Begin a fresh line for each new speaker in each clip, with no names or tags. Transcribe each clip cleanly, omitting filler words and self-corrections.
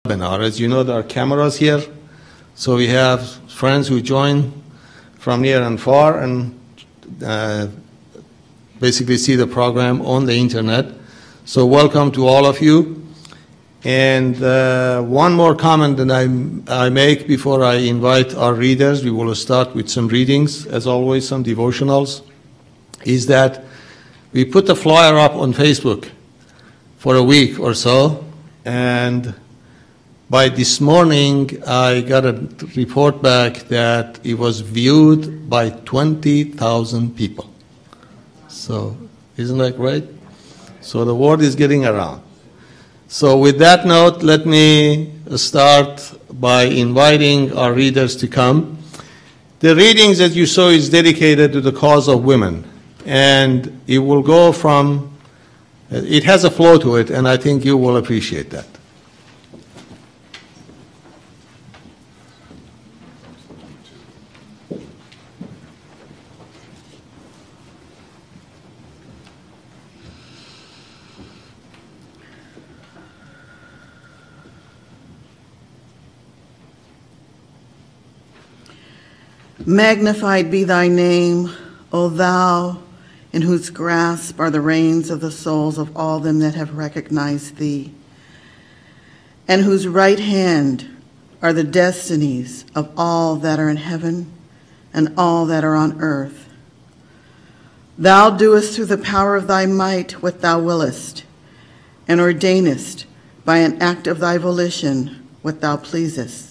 webinar. As you know, there are cameras here, so we have friends who join from near and far and basically see the program on the internet. So welcome to all of you. And one more comment that I make before I invite our readers, we will start with some readings, as always, some devotionals, is that we put the flyer up on Facebook for a week or so, and by this morning I got a report back that it was viewed by 20,000 people. So isn't that great? So the word is getting around. So with that note, let me start by inviting our readers to come. The readings that you saw is dedicated to the cause of women, and it will go from, it has a flow to it, and I think you will appreciate that.
Magnified be thy name, O thou, in whose grasp are the reins of the souls of all them that have recognized thee, and whose right hand are the destinies of all that are in heaven and all that are on earth. Thou doest through the power of thy might what thou willest, and ordainest by an act of thy volition what thou pleasest.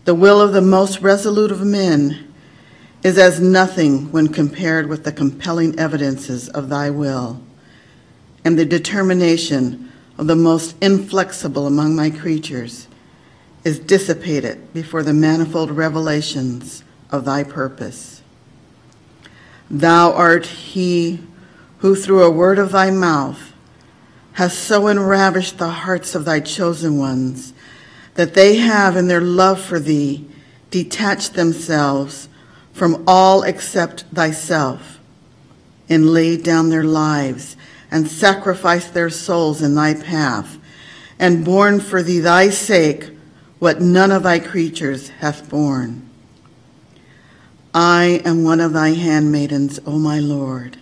The will of the most resolute of men is as nothing when compared with the compelling evidences of thy will, and the determination of the most inflexible among thy creatures is dissipated before the manifold revelations of thy purpose. Thou art he who through a word of thy mouth has so enravished the hearts of thy chosen ones that they have in their love for thee detached themselves from all except thyself, and laid down their lives and sacrificed their souls in thy path, and borne for thee thy sake what none of thy creatures hath borne. I am one of thy handmaidens, O my Lord.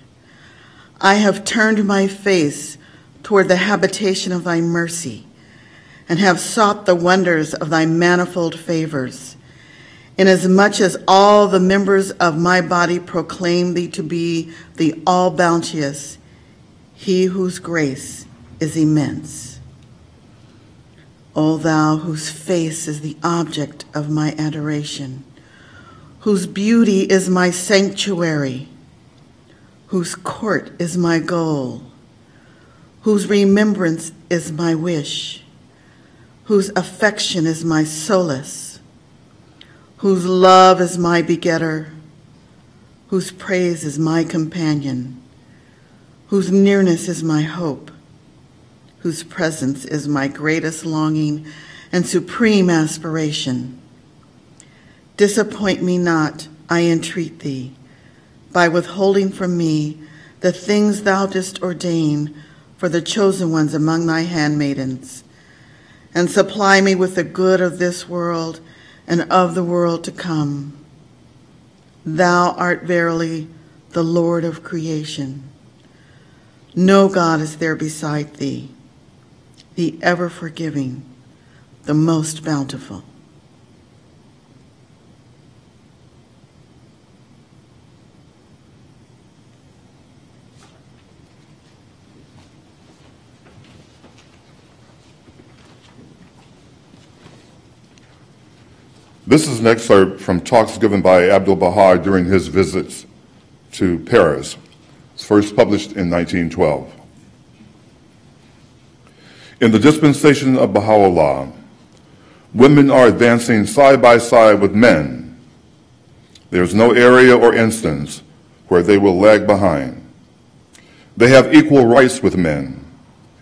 I have turned my face toward the habitation of thy mercy, and have sought the wonders of thy manifold favors, inasmuch as all the members of my body proclaim thee to be the all-bounteous, he whose grace is immense. O thou whose face is the object of my adoration, whose beauty is my sanctuary, whose court is my goal, whose remembrance is my wish, whose affection is my solace, whose love is my begetter, whose praise is my companion, whose nearness is my hope, whose presence is my greatest longing and supreme aspiration. Disappoint me not, I entreat thee, by withholding from me the things thou didst ordain for the chosen ones among thy handmaidens, and supply me with the good of this world and of the world to come. Thou art verily the Lord of creation. No God is there beside thee, the ever-forgiving, the most bountiful.
This is an excerpt from talks given by Abdul Bahai during his visits to Paris. It's first published in 1912. In the dispensation of Baha'u'llah, women are advancing side by side with men. There is no area or instance where they will lag behind. They have equal rights with men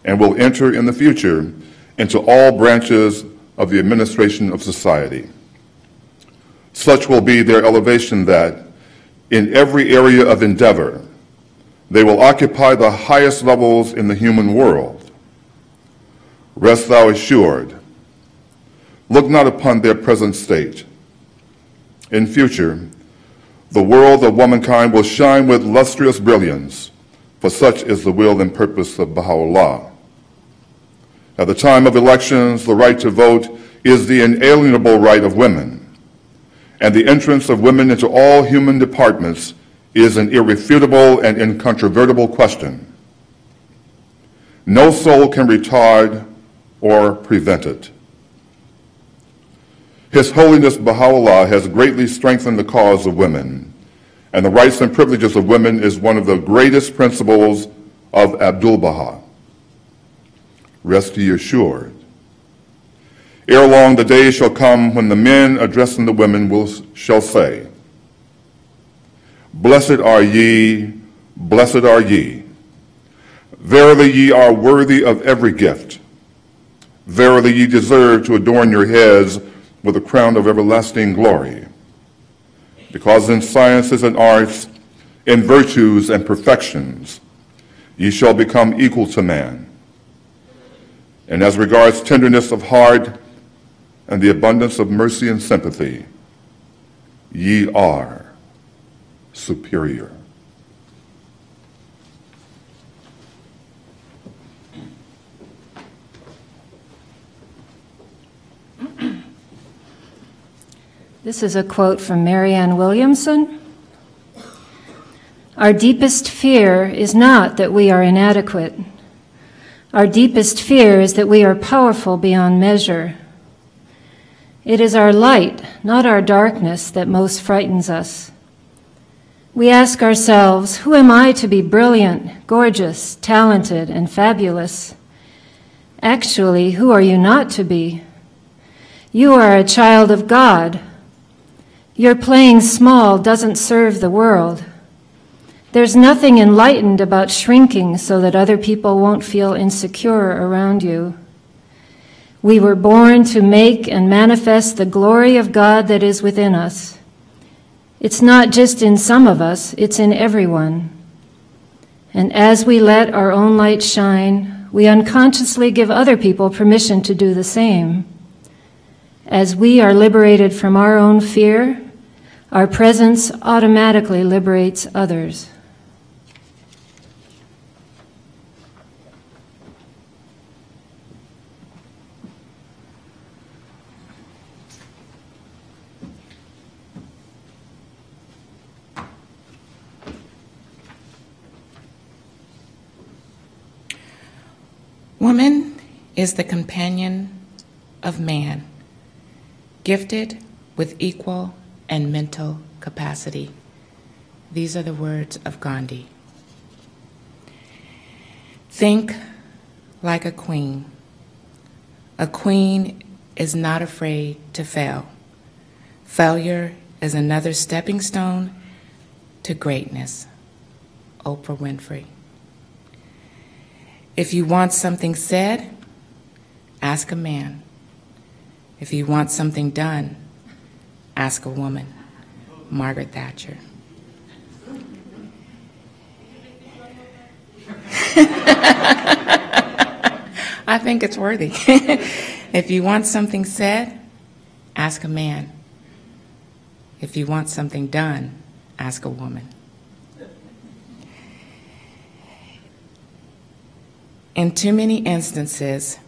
and will enter in the future into all branches of the administration of society. Such will be their elevation that, in every area of endeavor, they will occupy the highest levels in the human world. Rest thou assured look not upon their present state. In future, the world of womankind will shine with lustrous brilliance, for such is the will and purpose of Baha'u'llah. At the time of elections, the right to vote is the inalienable right of women, and the entrance of women into all human departments is an irrefutable and incontrovertible question. No soul can retard or prevent it. His Holiness Baha'u'llah has greatly strengthened the cause of women, and the rights and privileges of women is one of the greatest principles of Abdu'l-Baha. Rest ye assured. Ere long the day shall come when the men addressing the women shall say, "Blessed are ye, blessed are ye. Verily ye are worthy of every gift. Verily ye deserve to adorn your heads with a crown of everlasting glory. Because in sciences and arts, in virtues and perfections, ye shall become equal to man. And as regards tenderness of heart and the abundance of mercy and sympathy, ye are superior."
This is a quote from Marianne Williamson. "Our deepest fear is not that we are inadequate. Our deepest fear is that we are powerful beyond measure. It is our light, not our darkness, that most frightens us. We ask ourselves, who am I to be brilliant, gorgeous, talented, and fabulous? Actually, who are you not to be? You are a child of God. Your playing small doesn't serve the world. There's nothing enlightened about shrinking so that other people won't feel insecure around you. We were born to make and manifest the glory of God that is within us. It's not just in some of us, it's in everyone. And as we let our own light shine, we unconsciously give other people permission to do the same. As we are liberated from our own fear, our presence automatically liberates others.
Woman is the companion of man, gifted with equal and mental capacity. These are the words of Gandhi. Think like a queen. A queen is not afraid to fail. Failure is another stepping stone to greatness. Oprah Winfrey. If you want something said, ask a man. If you want something done, ask a woman. Margaret Thatcher. I think it's worthy. If you want something said, ask a man. If you want something done, ask a woman. In too many instances,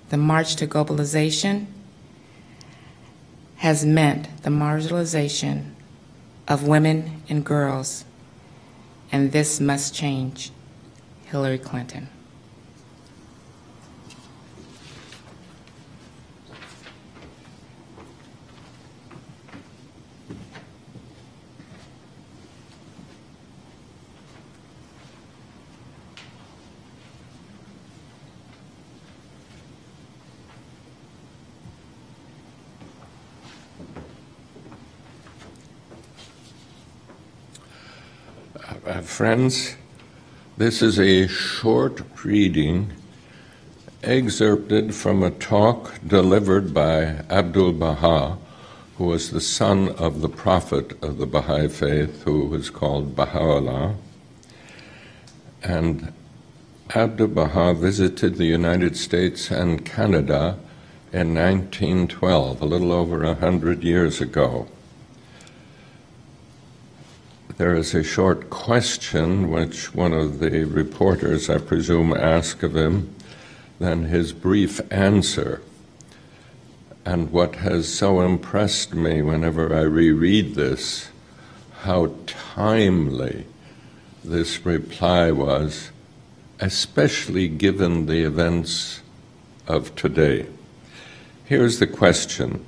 the march to globalization has meant the marginalization of women and girls, and this must change. Hillary Clinton.
Friends, this is a short reading excerpted from a talk delivered by Abdu'l-Baha, who was the son of the prophet of the Bahai faith, who was called Baha'u'llah. And Abdu'l-Baha visited the United States and Canada in 1912, a little over 100 years ago. There is a short question which one of the reporters, I presume, asked of him, then his brief answer. And what has so impressed me whenever I reread this, how timely this reply was, especially given the events of today. Here's the question: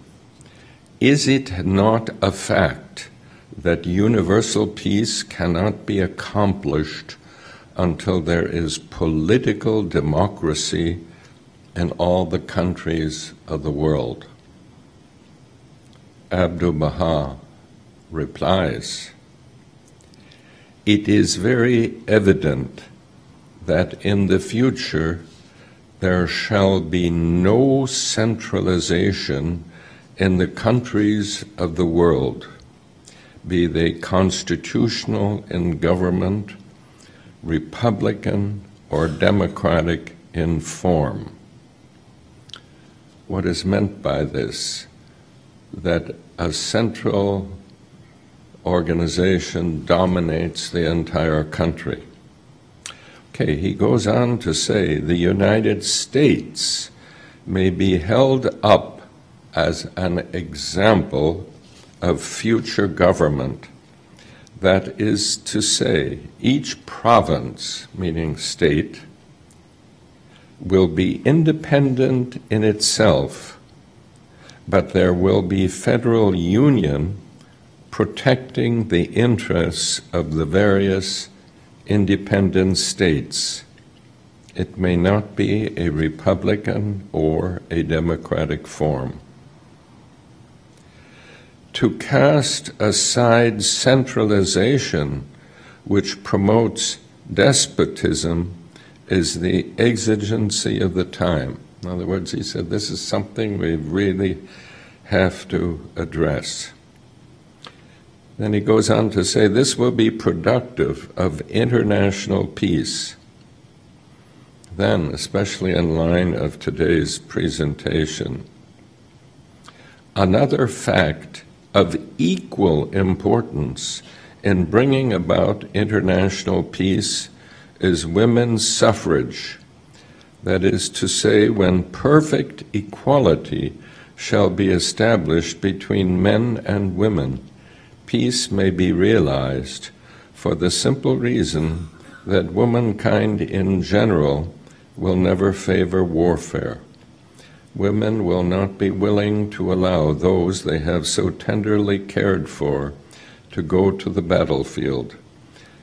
is it not a fact that universal peace cannot be accomplished until there is political democracy in all the countries of the world? Abdu'l-Baha replies, it is very evident that in the future there shall be no centralization in the countries of the world, be they constitutional in government, republican, or democratic in form. What is meant by this? That a central organization dominates the entire country. Okay, he goes on to say the United States may be held up as an example of future government. That is to say, each province, meaning state, will be independent in itself, but there will be federal union protecting the interests of the various independent states. It may not be a republican or a democratic form. To cast aside centralization, which promotes despotism, is the exigency of the time. In other words, he said, this is something we really have to address. Then he goes on to say, this will be productive of international peace. Then, especially in line of today's presentation, another fact of equal importance in bringing about international peace is women's suffrage. That is to say, when perfect equality shall be established between men and women, peace may be realized, for the simple reason that womankind in general will never favor warfare. Women will not be willing to allow those they have so tenderly cared for to go to the battlefield.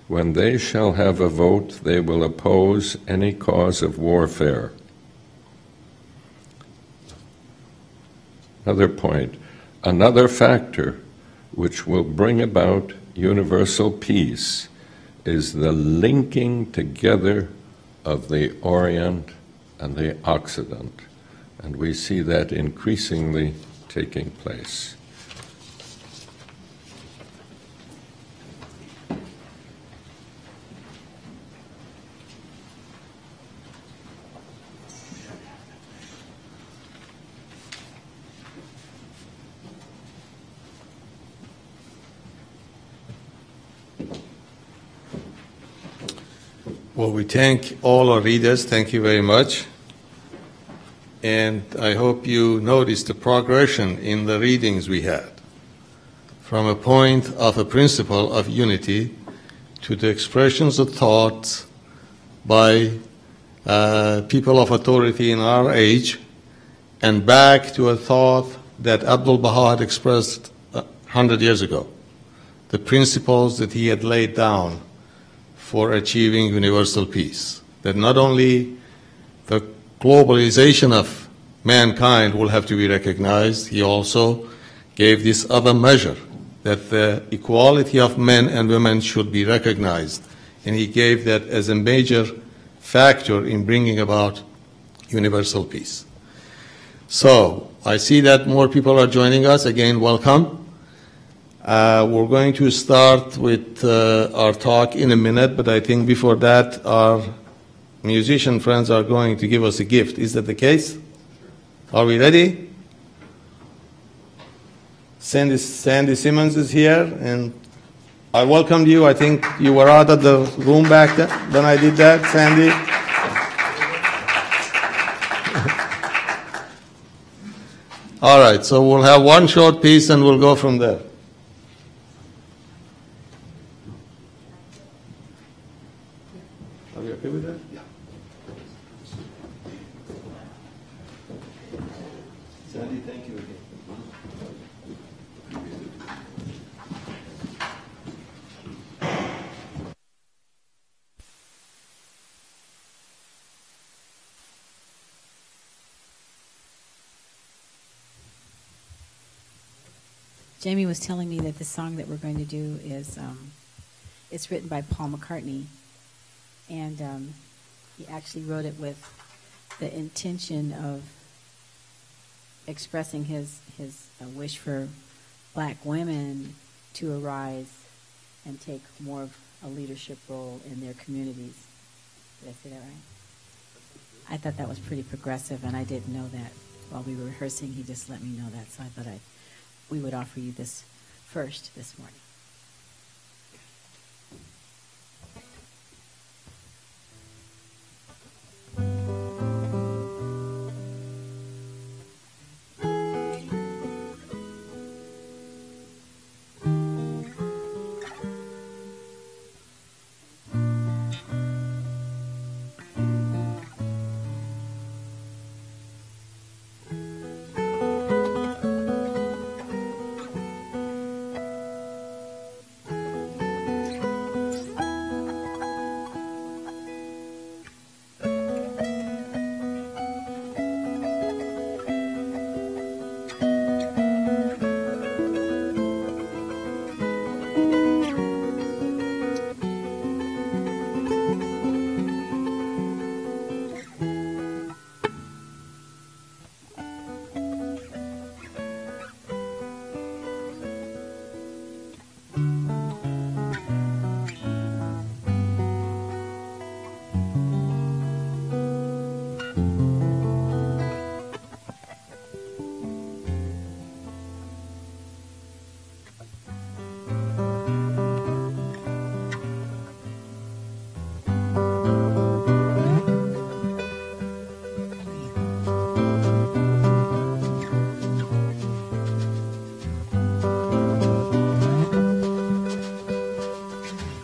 When they shall have a vote, they will oppose any cause of warfare. Another point, another factor which will bring about universal peace is the linking together of the Orient and the Occident. And we see that increasingly taking place.
Well, we thank all our readers. Thank you very much. And I hope you noticed the progression in the readings we had, from a point of a principle of unity to the expressions of thoughts by people of authority in our age, and back to a thought that Abdu'l-Baha had expressed 100 years ago, the principles that he had laid down for achieving universal peace, that not only the globalization of mankind will have to be recognized, he also gave this other measure, that the equality of men and women should be recognized. And he gave that as a major factor in bringing about universal peace. So I see that more people are joining us. Again, welcome. We're going to start with our talk in a minute, but I think before that, our musician friends are going to give us a gift. Is that the case? Are we ready? Sandy Simmons is here, and I welcomed you. I think you were out of the room back then when I did that, Sandy. All right, so we'll have one short piece and we'll go from there. Are you okay with that? Yeah. Sandy, thank you again.
Jamie was telling me that the song that we're going to do is, it's written by Paul McCartney, and he actually wrote it with the intention of expressing his wish for black women to arise and take more of a leadership role in their communities. Did I say that right? I thought that was pretty progressive, and I didn't know that. While we were rehearsing, he just let me know that, so I thought we would offer you this first this morning.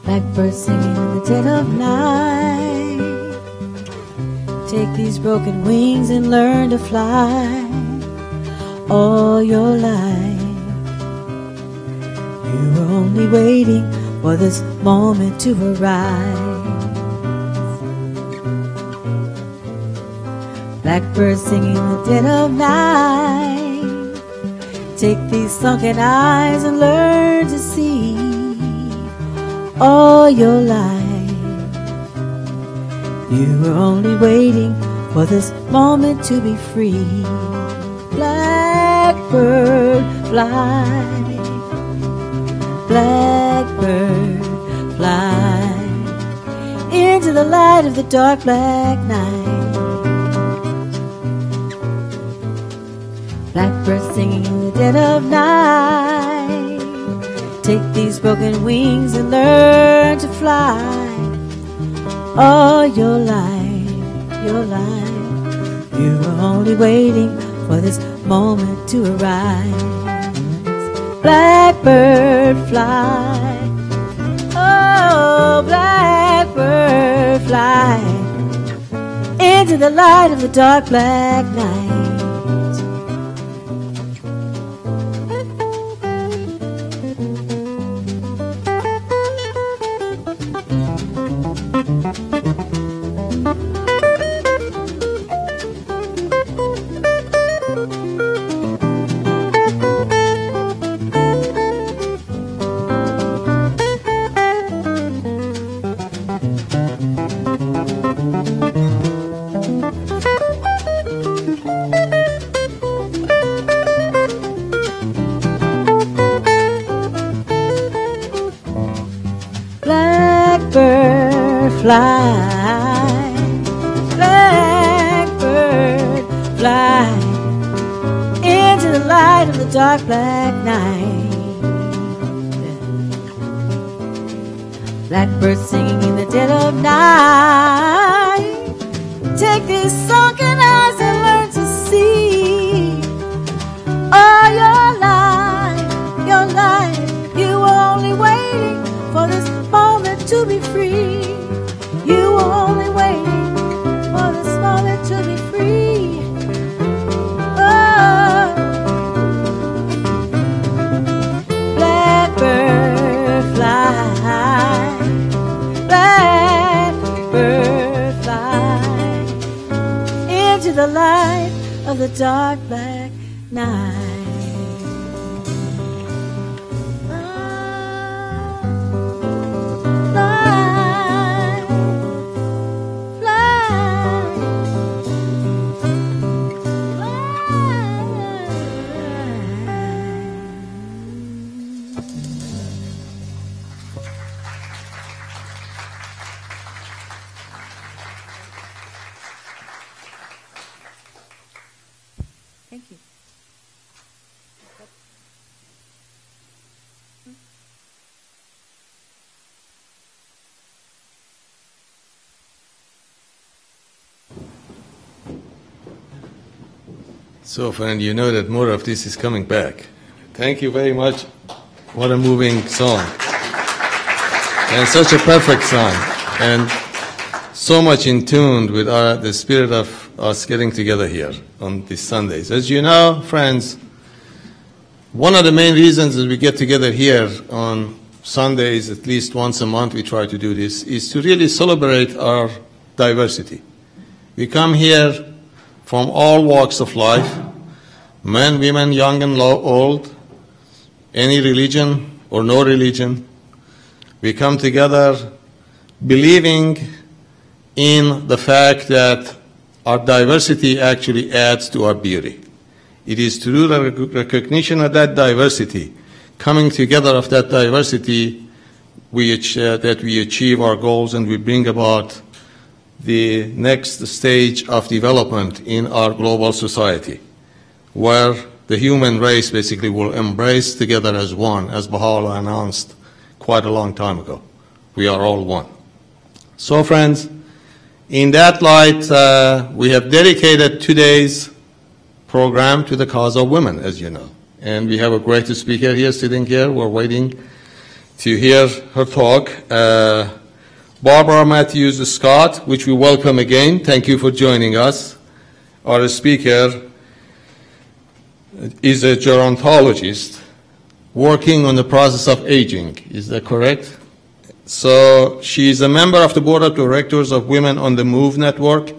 Blackbird singing in the dead of night. Take these broken wings and learn to fly. All your life you were only waiting for this moment to arrive. Blackbird singing in the dead of night. Take these sunken eyes and learn to see. All your life you were only waiting for this moment to be free. Blackbird fly, blackbird fly into the light of the dark black night. Blackbird singing in the dead of night. Take these broken wings and learn to fly. All your life, you were only waiting for this moment to arise. Blackbird fly, oh blackbird fly into the light of the dark black night. Blackbird fly, blackbird fly light of the dark black night. Blackbird singing in the dead of night. Take these sunken eyes and learn to see. Oh, your life, you were only waiting for this moment to be free. You were only waiting for this moment to be free. Oh, blackbird fly, blackbird fly into the light of the dark black night. Thank you.
So, friend, you know that more of this is coming back. Thank you very much. What a moving song. And such a perfect song. And so much in tune with the spirit of us getting together here on these Sundays. As you know, friends, one of the main reasons that we get together here on Sundays, at least once a month we try to do this, is to really celebrate our diversity. We come here from all walks of life, men, women, young and old, any religion or no religion. We come together believing in the fact that our diversity actually adds to our beauty. It is through the recognition of that diversity, coming together of that diversity, that we achieve our goals and we bring about the next stage of development in our global society, where the human race basically will embrace together as one, as Baha'u'llah announced quite a long time ago. We are all one. So, friends, in that light, we have dedicated today's program to the cause of women, as you know. And we have a great speaker here, sitting here. We're waiting to hear her talk. Barbara Matthews Scott, which we welcome again. Thank you for joining us. Our speaker is a gerontologist working on the process of aging. Is that correct? So she is a member of the board of directors of Women on the Move Network.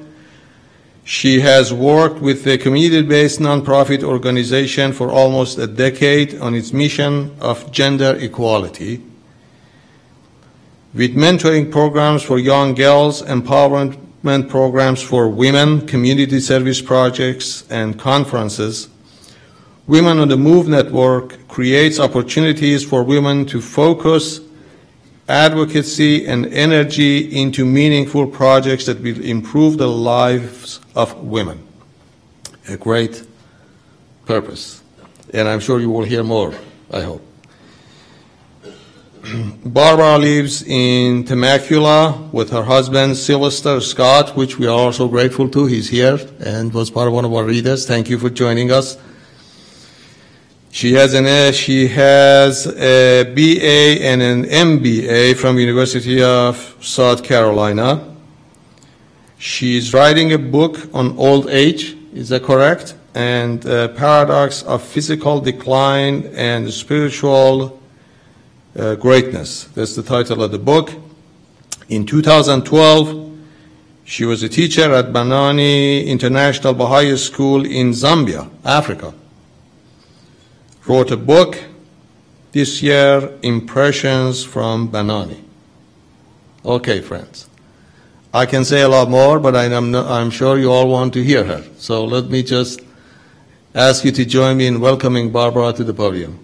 She has worked with a community-based nonprofit organization for almost a decade on its mission of gender equality, with mentoring programs for young girls, empowerment programs for women, community service projects, and conferences. Women on the Move Network creates opportunities for women to focus advocacy and energy into meaningful projects that will improve the lives of women. A great purpose. And I'm sure you will hear more, I hope. Barbara lives in Temecula with her husband, Sylvester Scott, which we are also grateful to. He's here and was part of one of our readers. Thank you for joining us. She has a BA and an MBA from University of South Carolina. She's writing a book on old age, is that correct? And paradox of physical decline and spiritual greatness. That's the title of the book. In 2012, she was a teacher at Banani International Bahai School in Zambia, Africa. Wrote a book this year, Impressions from Banani. Okay, friends. I can say a lot more, but I'm sure you all want to hear her. So let me just ask you to join me in welcoming Barbara to the podium.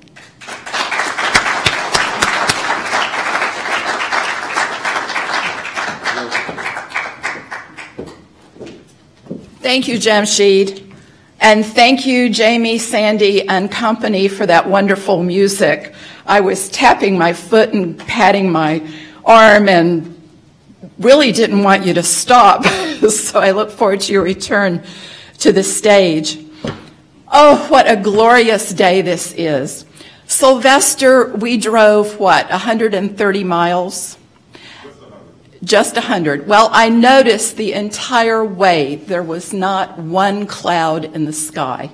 Thank you, Jamshid. And thank you, Jamie, Sandy, and company for that wonderful music. I was tapping my foot and patting my arm and really didn't want you to stop. So I look forward to your return to the stage. Oh, what a glorious day this is. Sylvester, we drove, what, 130 miles? Just 100. Well, I noticed the entire way there was not one cloud in the sky.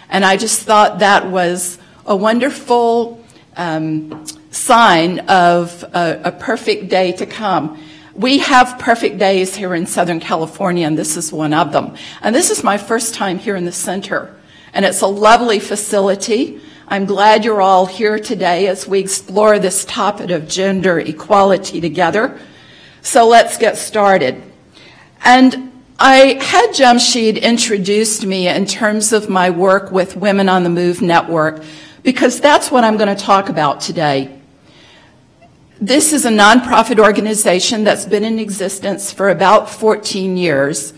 And I just thought that was a wonderful sign of a perfect day to come. We have perfect days here in Southern California, and this is one of them. And this is my first time here in the center. And it's a lovely facility. I'm glad you're all here today as we explore this topic of gender equality together. So let's get started. And I had Jamshid introduced me in terms of my work with Women on the Move Network, because that's what I'm going to talk about today. This is a nonprofit organization that's been in existence for about 14 years,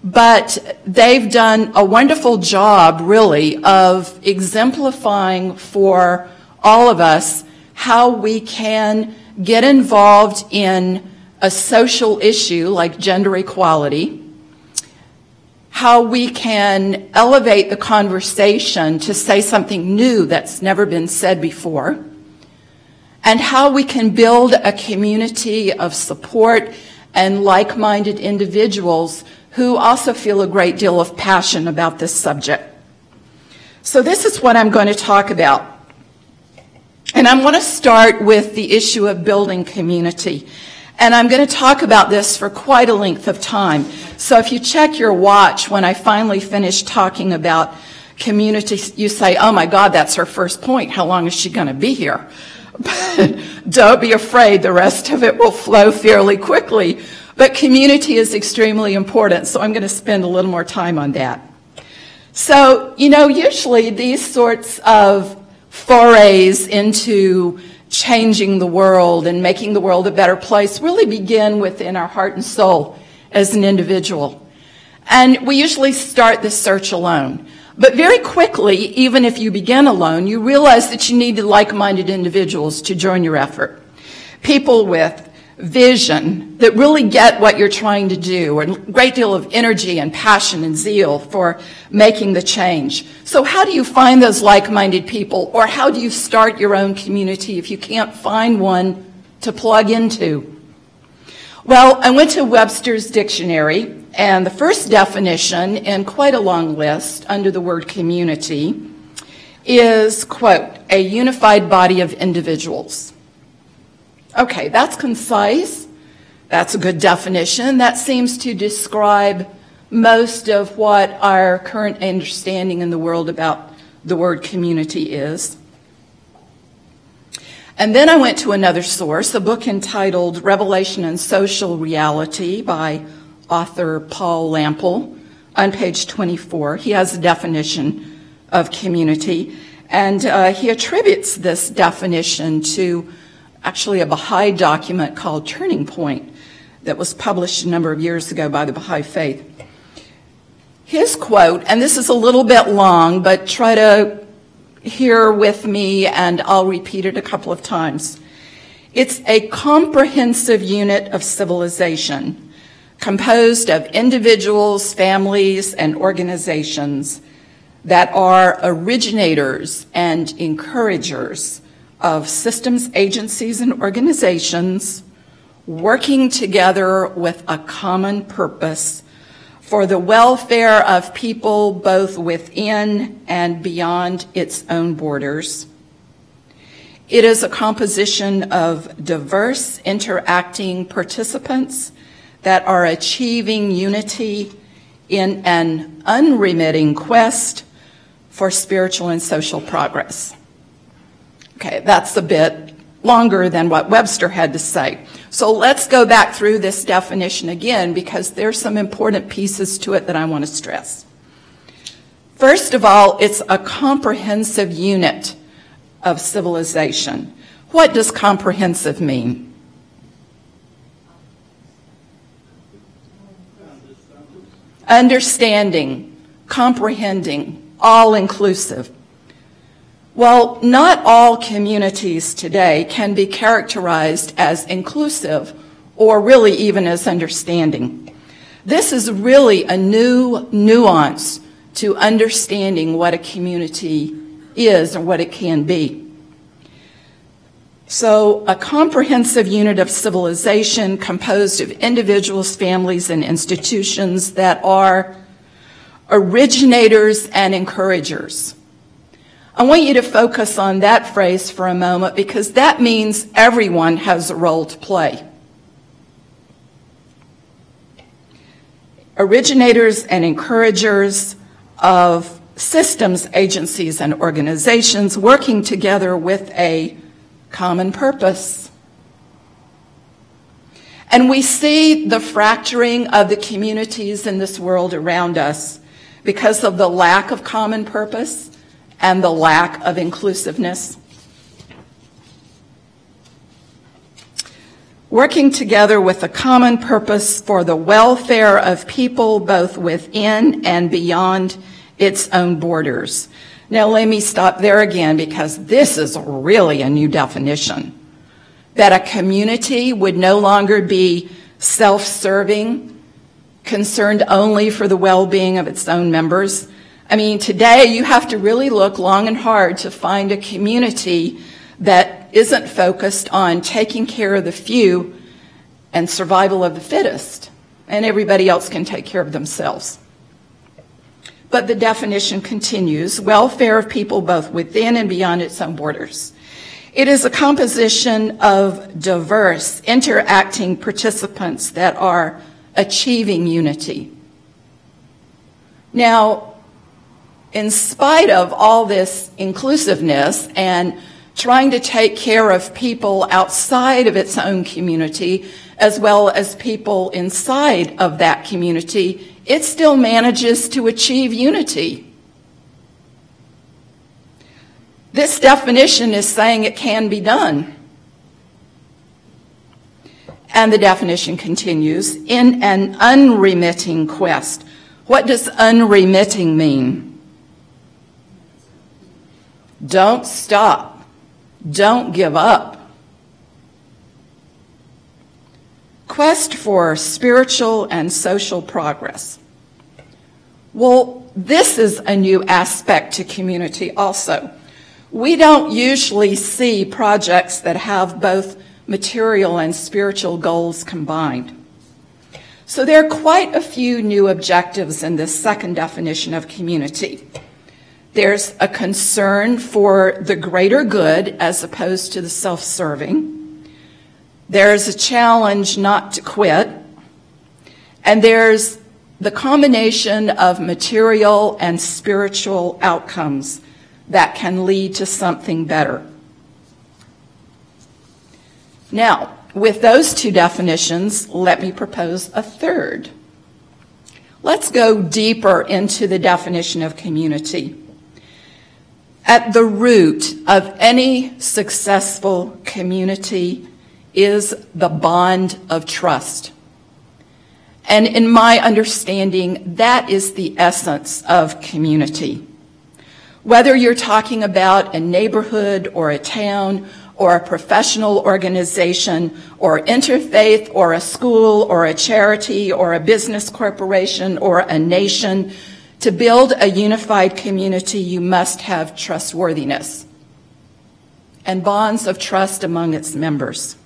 but they've done a wonderful job, really, of exemplifying for all of us how we can get involved in a social issue like gender equality, how we can elevate the conversation to say something new that's never been said before, and how we can build a community of support and like-minded individuals who also feel a great deal of passion about this subject. So this is what I'm going to talk about. And I'm going to start with the issue of building community. And I'm going to talk about this for quite a length of time. So if you check your watch when I finally finish talking about community, you say, oh my God, that's her first point. How long is she going to be here? But don't be afraid. The rest of it will flow fairly quickly. But community is extremely important, so I'm going to spend a little more time on that. So, you know, usually these sorts of forays into changing the world and making the world a better place really begin within our heart and soul as an individual. And we usually start the search alone. But very quickly, even if you begin alone, you realize that you need like-minded individuals to join your effort. People with vision that really get what you're trying to do, and a great deal of energy and passion and zeal for making the change. So how do you find those like-minded people, or how do you start your own community if you can't find one to plug into? Well, I went to Webster's dictionary, and the first definition, in quite a long list under the word community, is, quote, a unified body of individuals. Okay, that's concise. That's a good definition. That seems to describe most of what our current understanding in the world about the word community is. And then I went to another source, a book entitled Revelation and Social Reality by author Paul Lample, on page 24. He has a definition of community, and he attributes this definition to actually a Bahai document called Turning Point that was published a number of years ago by the Bahai Faith. His quote, and this is a little bit long, but try to hear with me and I'll repeat it a couple of times. It's a comprehensive unit of civilization composed of individuals, families, and organizations that are originators and encouragers of systems, agencies, and organizations working together with a common purpose for the welfare of people both within and beyond its own borders. It is a composition of diverse, interacting participants that are achieving unity in an unremitting quest for spiritual and social progress. Okay, that's a bit longer than what Webster had to say. So let's go back through this definition again, because there's some important pieces to it that I want to stress. First of all, it's a comprehensive unit of civilization. What does comprehensive mean? Understanding, comprehending, all-inclusive. Well, not all communities today can be characterized as inclusive or really even as understanding. This is really a new nuance to understanding what a community is or what it can be. So, a comprehensive unit of civilization composed of individuals, families, and institutions that are originators and encouragers. I want you to focus on that phrase for a moment because that means everyone has a role to play. Originators and encouragers of systems, agencies, and organizations working together with a common purpose. And we see the fracturing of the communities in this world around us because of the lack of common purpose and the lack of inclusiveness. Working together with a common purpose for the welfare of people both within and beyond its own borders. Now let me stop there again because this is really a new definition. That a community would no longer be self-serving, concerned only for the well-being of its own members. I mean, today you have to really look long and hard to find a community that isn't focused on taking care of the few and survival of the fittest, and everybody else can take care of themselves. But the definition continues, welfare of people both within and beyond its own borders. It is a composition of diverse, interacting participants that are achieving unity. Now, in spite of all this inclusiveness and trying to take care of people outside of its own community, as well as people inside of that community, it still manages to achieve unity. This definition is saying it can be done. And the definition continues, in an unremitting quest. What does unremitting mean? Don't stop. Don't give up. Quest for spiritual and social progress. Well, this is a new aspect to community also. We don't usually see projects that have both material and spiritual goals combined. So there are quite a few new objectives in this second definition of community. There's a concern for the greater good as opposed to the self-serving. There's a challenge not to quit. And there's the combination of material and spiritual outcomes that can lead to something better. Now, with those two definitions, let me propose a third. Let's go deeper into the definition of community. At the root of any successful community is the bond of trust. And in my understanding, that is the essence of community. Whether you're talking about a neighborhood or a town or a professional organization or interfaith or a school or a charity or a business corporation or a nation, to build a unified community, you must have trustworthiness and bonds of trust among its members.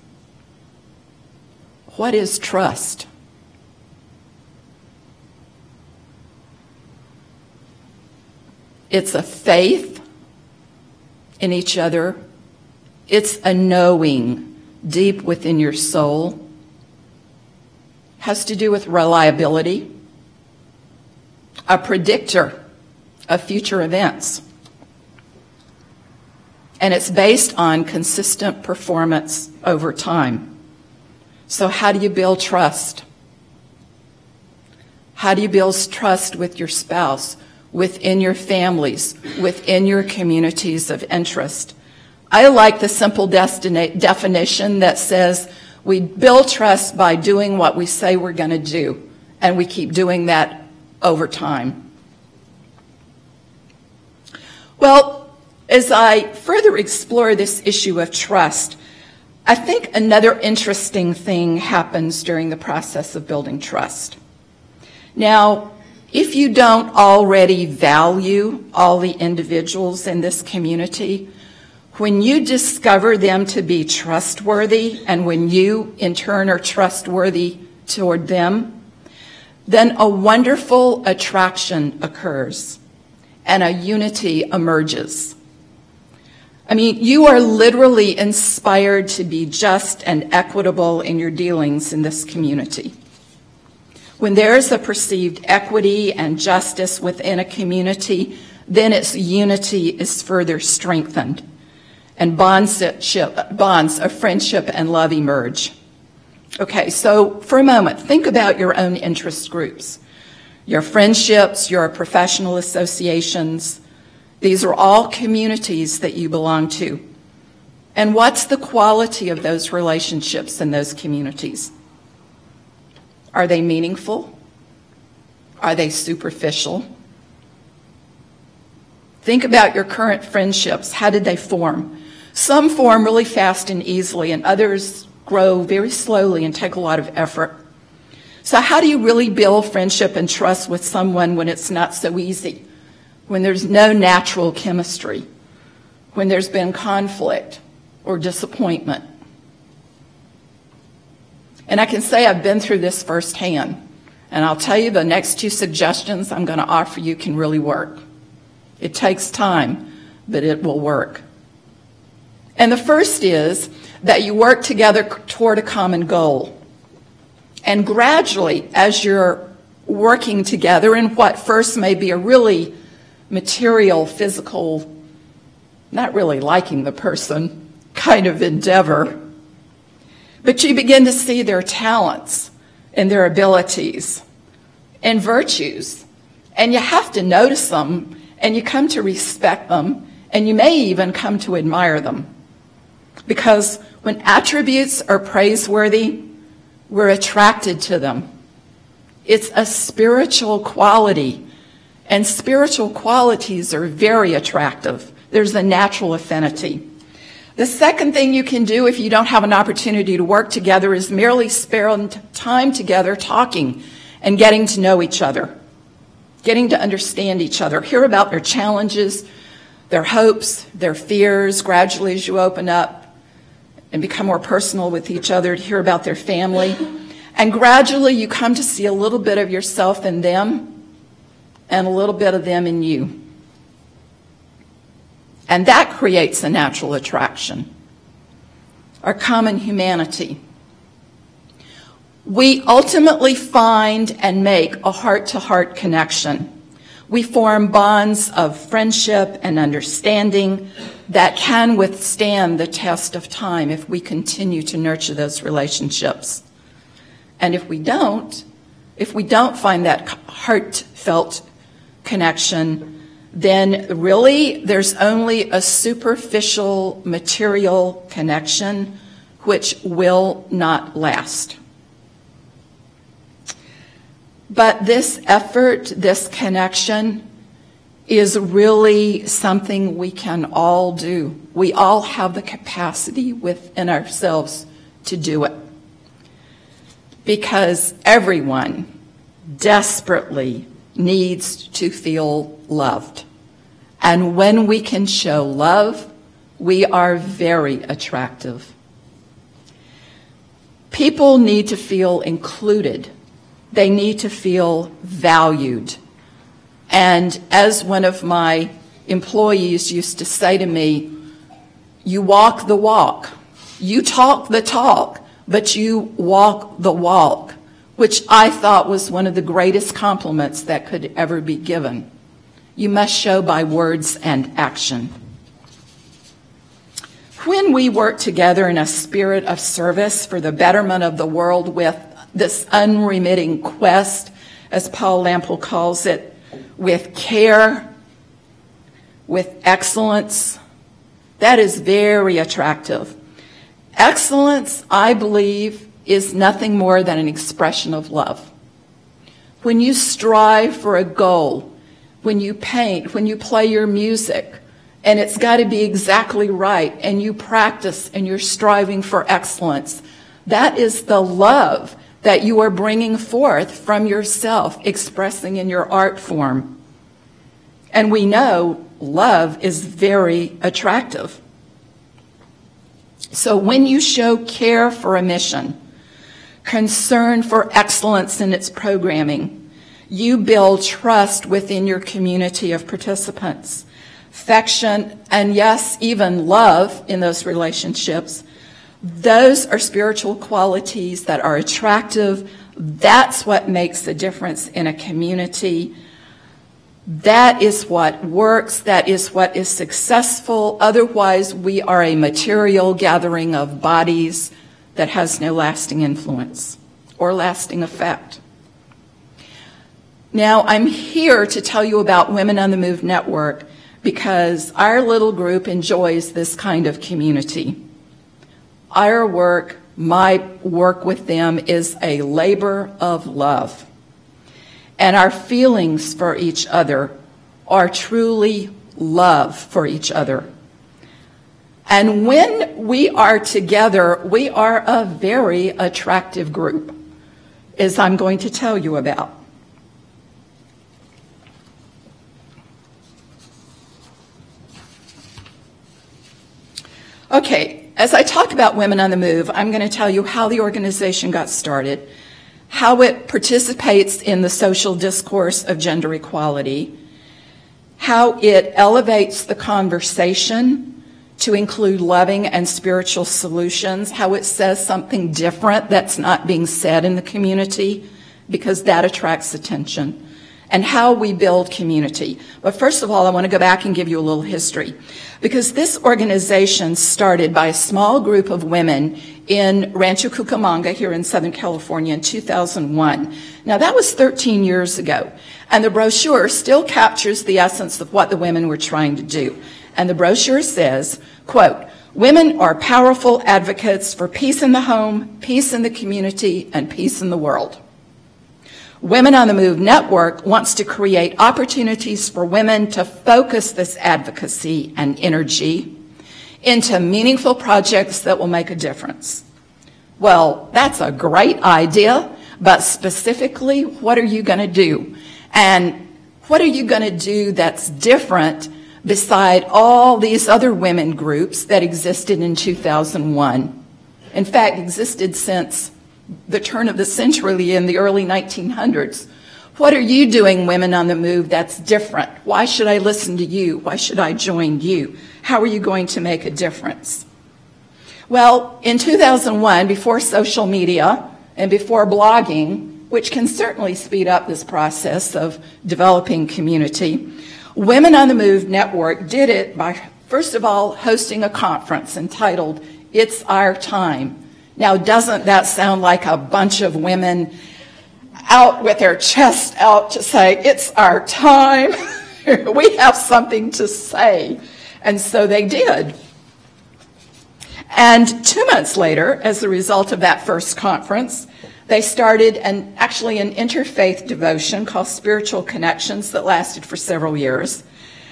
What is trust? It's a faith in each other. It's a knowing deep within your soul. Has to do with reliability, a predictor of future events. And it's based on consistent performance over time. So how do you build trust? How do you build trust with your spouse, within your families, within your communities of interest? I like the simple definition that says we build trust by doing what we say we're going to do, and we keep doing that over time. Well, as I further explore this issue of trust, I think another interesting thing happens during the process of building trust. Now, if you don't already value all the individuals in this community, when you discover them to be trustworthy, and when you, in turn, are trustworthy toward them, then a wonderful attraction occurs and a unity emerges. I mean, you are literally inspired to be just and equitable in your dealings in this community. When there is a perceived equity and justice within a community, then its unity is further strengthened, and bonds of friendship and love emerge. Okay, so for a moment, think about your own interest groups, your friendships, your professional associations. These are all communities that you belong to. And what's the quality of those relationships in those communities? Are they meaningful? Are they superficial? Think about your current friendships. How did they form? Some form really fast and easily, and others grow very slowly and take a lot of effort. So how do you really build friendship and trust with someone when it's not so easy? When there's no natural chemistry? When there's been conflict or disappointment? And I can say I've been through this firsthand. And I'll tell you, the next two suggestions I'm going to offer you can really work. It takes time, but it will work. And the first is that you work together toward a common goal. And gradually, as you're working together in what first may be a really material, physical, not really liking the person kind of endeavor, but you begin to see their talents and their abilities and virtues, and you have to notice them, and you come to respect them, and you may even come to admire them. Because when attributes are praiseworthy, we're attracted to them. It's a spiritual quality, and spiritual qualities are very attractive. There's a natural affinity. The second thing you can do if you don't have an opportunity to work together is merely spend time together talking and getting to know each other, getting to understand each other, hear about their challenges, their hopes, their fears, gradually as you open up and become more personal with each other, to hear about their family. And gradually you come to see a little bit of yourself in them and a little bit of them in you. And that creates a natural attraction. Our common humanity. We ultimately find and make a heart-to-heart connection. We form bonds of friendship and understanding that can withstand the test of time if we continue to nurture those relationships. And if we don't find that heartfelt connection, then really there's only a superficial material connection which will not last. But this effort, this connection, is really something we can all do. We all have the capacity within ourselves to do it. Because everyone desperately needs to feel loved. And when we can show love, we are very attractive. People need to feel included. They need to feel valued. And as one of my employees used to say to me, you walk the walk. You talk the talk, but you walk the walk, which I thought was one of the greatest compliments that could ever be given. You must show by words and action. When we work together in a spirit of service for the betterment of the world with this unremitting quest, as Paul Lample calls it, with care, with excellence, that is very attractive. Excellence, I believe, is nothing more than an expression of love. When you strive for a goal, when you paint, when you play your music, and it's got to be exactly right, and you practice and you're striving for excellence. That is the love that you are bringing forth from yourself, expressing in your art form. And we know love is very attractive. So when you show care for a mission, concern for excellence in its programming, you build trust within your community of participants, affection, and yes, even love in those relationships. Those are spiritual qualities that are attractive. That's what makes a difference in a community. That is what works. That is what is successful. Otherwise, we are a material gathering of bodies that has no lasting influence or lasting effect. Now, I'm here to tell you about Women on the Move Network because our little group enjoys this kind of community. Our work, my work with them, is a labor of love. And our feelings for each other are truly love for each other. And when we are together, we are a very attractive group, as I'm going to tell you about. Okay. As I talk about Women on the Move, I'm going to tell you how the organization got started, how it participates in the social discourse of gender equality, how it elevates the conversation to include loving and spiritual solutions, how it says something different that's not being said in the community, because that attracts attention, and how we build community. But first of all, I want to go back and give you a little history, because this organization started by a small group of women in Rancho Cucamonga here in Southern California in 2001. Now, that was 13 years ago, and the brochure still captures the essence of what the women were trying to do. And the brochure says, quote, "Women are powerful advocates for peace in the home, peace in the community, and peace in the world." Women on the Move Network wants to create opportunities for women to focus this advocacy and energy into meaningful projects that will make a difference. Well, that's a great idea, but specifically, what are you going to do? And what are you going to do that's different beside all these other women groups that existed in 2001? In fact, existed since the turn of the century in the early 1900s. What are you doing, Women on the Move, that's different? Why should I listen to you? Why should I join you? How are you going to make a difference? Well, in 2001, before social media and before blogging, which can certainly speed up this process of developing community, Women on the Move Network did it by, first of all, hosting a conference entitled "It's Our Time." Now, doesn't that sound like a bunch of women out with their chest out to say, "It's our time, we have something to say"? And so they did. And 2 months later, as a result of that first conference, they started actually an interfaith devotion called Spiritual Connections that lasted for several years.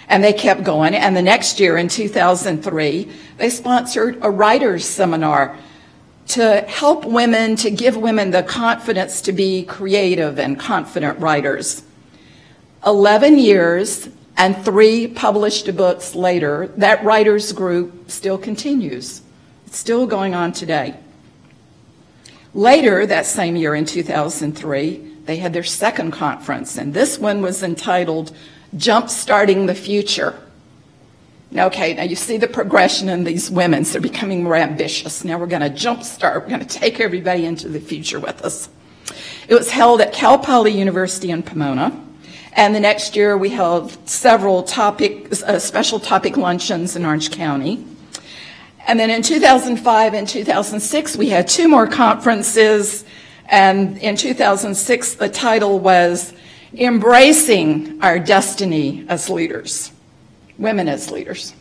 And they kept going. And the next year, in 2003, they sponsored a writer's seminar to help women, to give women the confidence to be creative and confident writers. 11 years and 3 published books later, that writers group still continues. It's still going on today. Later, that same year in 2003, they had their second conference, and this one was entitled "Jump-Starting the Future." Okay, now you see the progression in these women. So they're becoming more ambitious. Now we're going to jumpstart. We're going to take everybody into the future with us. It was held at Cal Poly University in Pomona. And the next year we held several special topic luncheons in Orange County. And then in 2005 and 2006, we had 2 more conferences. And in 2006, the title was "Embracing Our Destiny as Leaders." Women as leaders.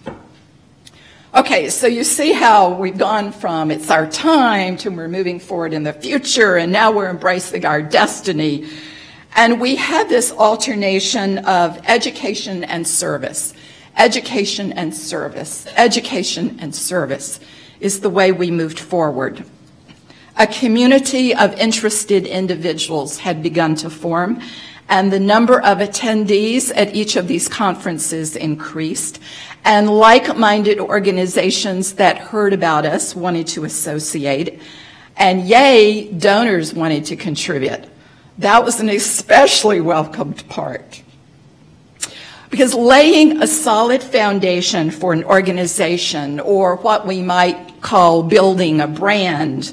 Okay, so you see how we've gone from "it's our time" to we're moving forward in the future, and now we're embracing our destiny. And we had this alternation of education and service. education and service. Education and service is the way we moved forward. A community of interested individuals had begun to form, and the number of attendees at each of these conferences increased, and like-minded organizations that heard about us wanted to associate, and yay, donors wanted to contribute. That was an especially welcomed part. Because laying a solid foundation for an organization, or what we might call building a brand,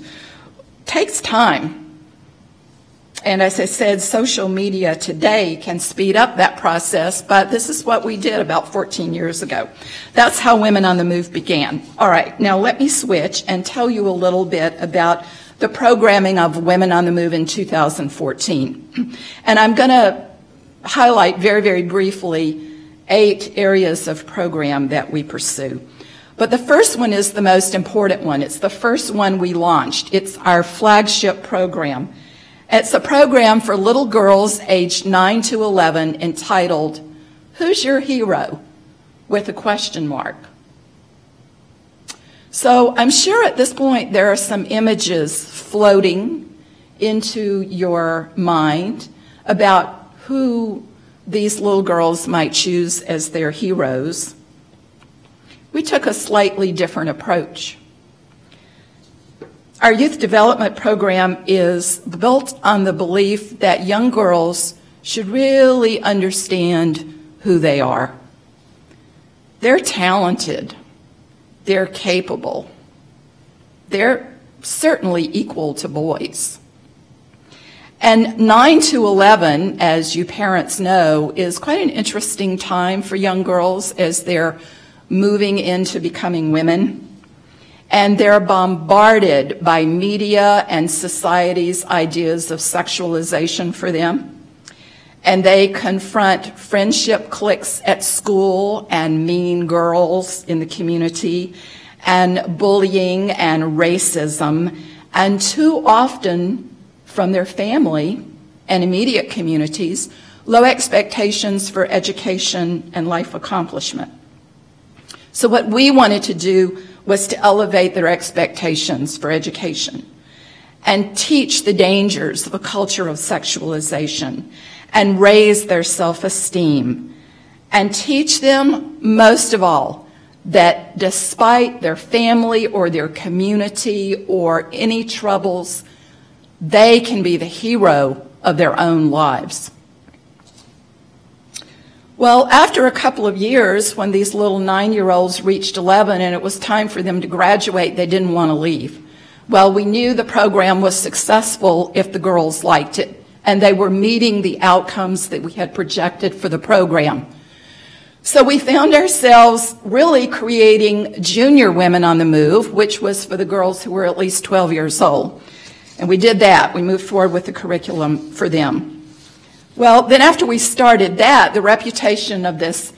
takes time. And as I said, social media today can speed up that process, but this is what we did about 14 years ago. That's how Women on the Move began. All right, now let me switch and tell you a little bit about the programming of Women on the Move in 2014. And I'm going to highlight very, very briefly 8 areas of program that we pursue. But the first one is the most important one. It's the first one we launched. It's our flagship program. It's a program for little girls aged 9 to 11 entitled, Who's Your Hero? With a question mark. So I'm sure at this point there are some images floating into your mind about who these little girls might choose as their heroes. We took a slightly different approach. Our youth development program is built on the belief that young girls should really understand who they are. They're talented. They're capable. They're certainly equal to boys. And 9 to 11, as you parents know, is quite an interesting time for young girls as they're moving into becoming women. And they're bombarded by media and society's ideas of sexualization for them. And they confront friendship cliques at school and mean girls in the community and bullying and racism, and too often from their family and immediate communities, low expectations for education and life accomplishment. So what we wanted to do was to elevate their expectations for education and teach the dangers of a culture of sexualization and raise their self-esteem and teach them, most of all, that despite their family or their community or any troubles, they can be the hero of their own lives. Well, after a couple of years, when these little 9-year-olds reached 11 and it was time for them to graduate, they didn't want to leave. Well, we knew the program was successful if the girls liked it, and they were meeting the outcomes that we had projected for the program. So we found ourselves really creating Junior Women on the Move, which was for the girls who were at least 12 years old. And we did that. We moved forward with the curriculum for them. Well, then after we started that, the reputation of this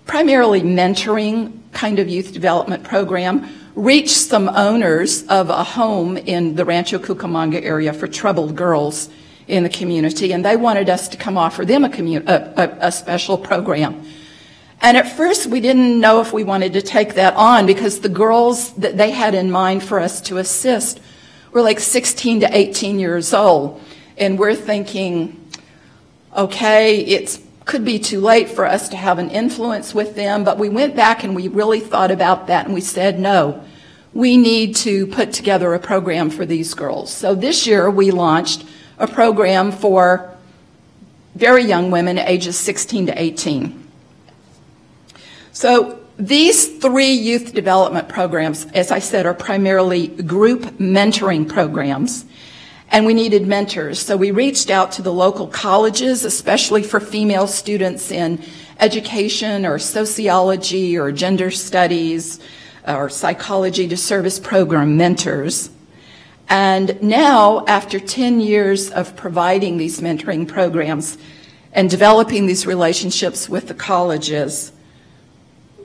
primarily mentoring kind of youth development program reached some owners of a home in the Rancho Cucamonga area for troubled girls in the community, and they wanted us to come offer them a special program. And at first, we didn't know if we wanted to take that on because the girls that they had in mind for us to assist were like 16 to 18 years old, and we're thinking, okay, it could be too late for us to have an influence with them, but we went back and we really thought about that and we said, no, we need to put together a program for these girls. So this year we launched a program for very young women ages 16 to 18. So these 3 youth development programs, as I said, are primarily group mentoring programs. And we needed mentors, so we reached out to the local colleges, especially for female students in education or sociology or gender studies or psychology to service program mentors. And now, after 10 years of providing these mentoring programs and developing these relationships with the colleges,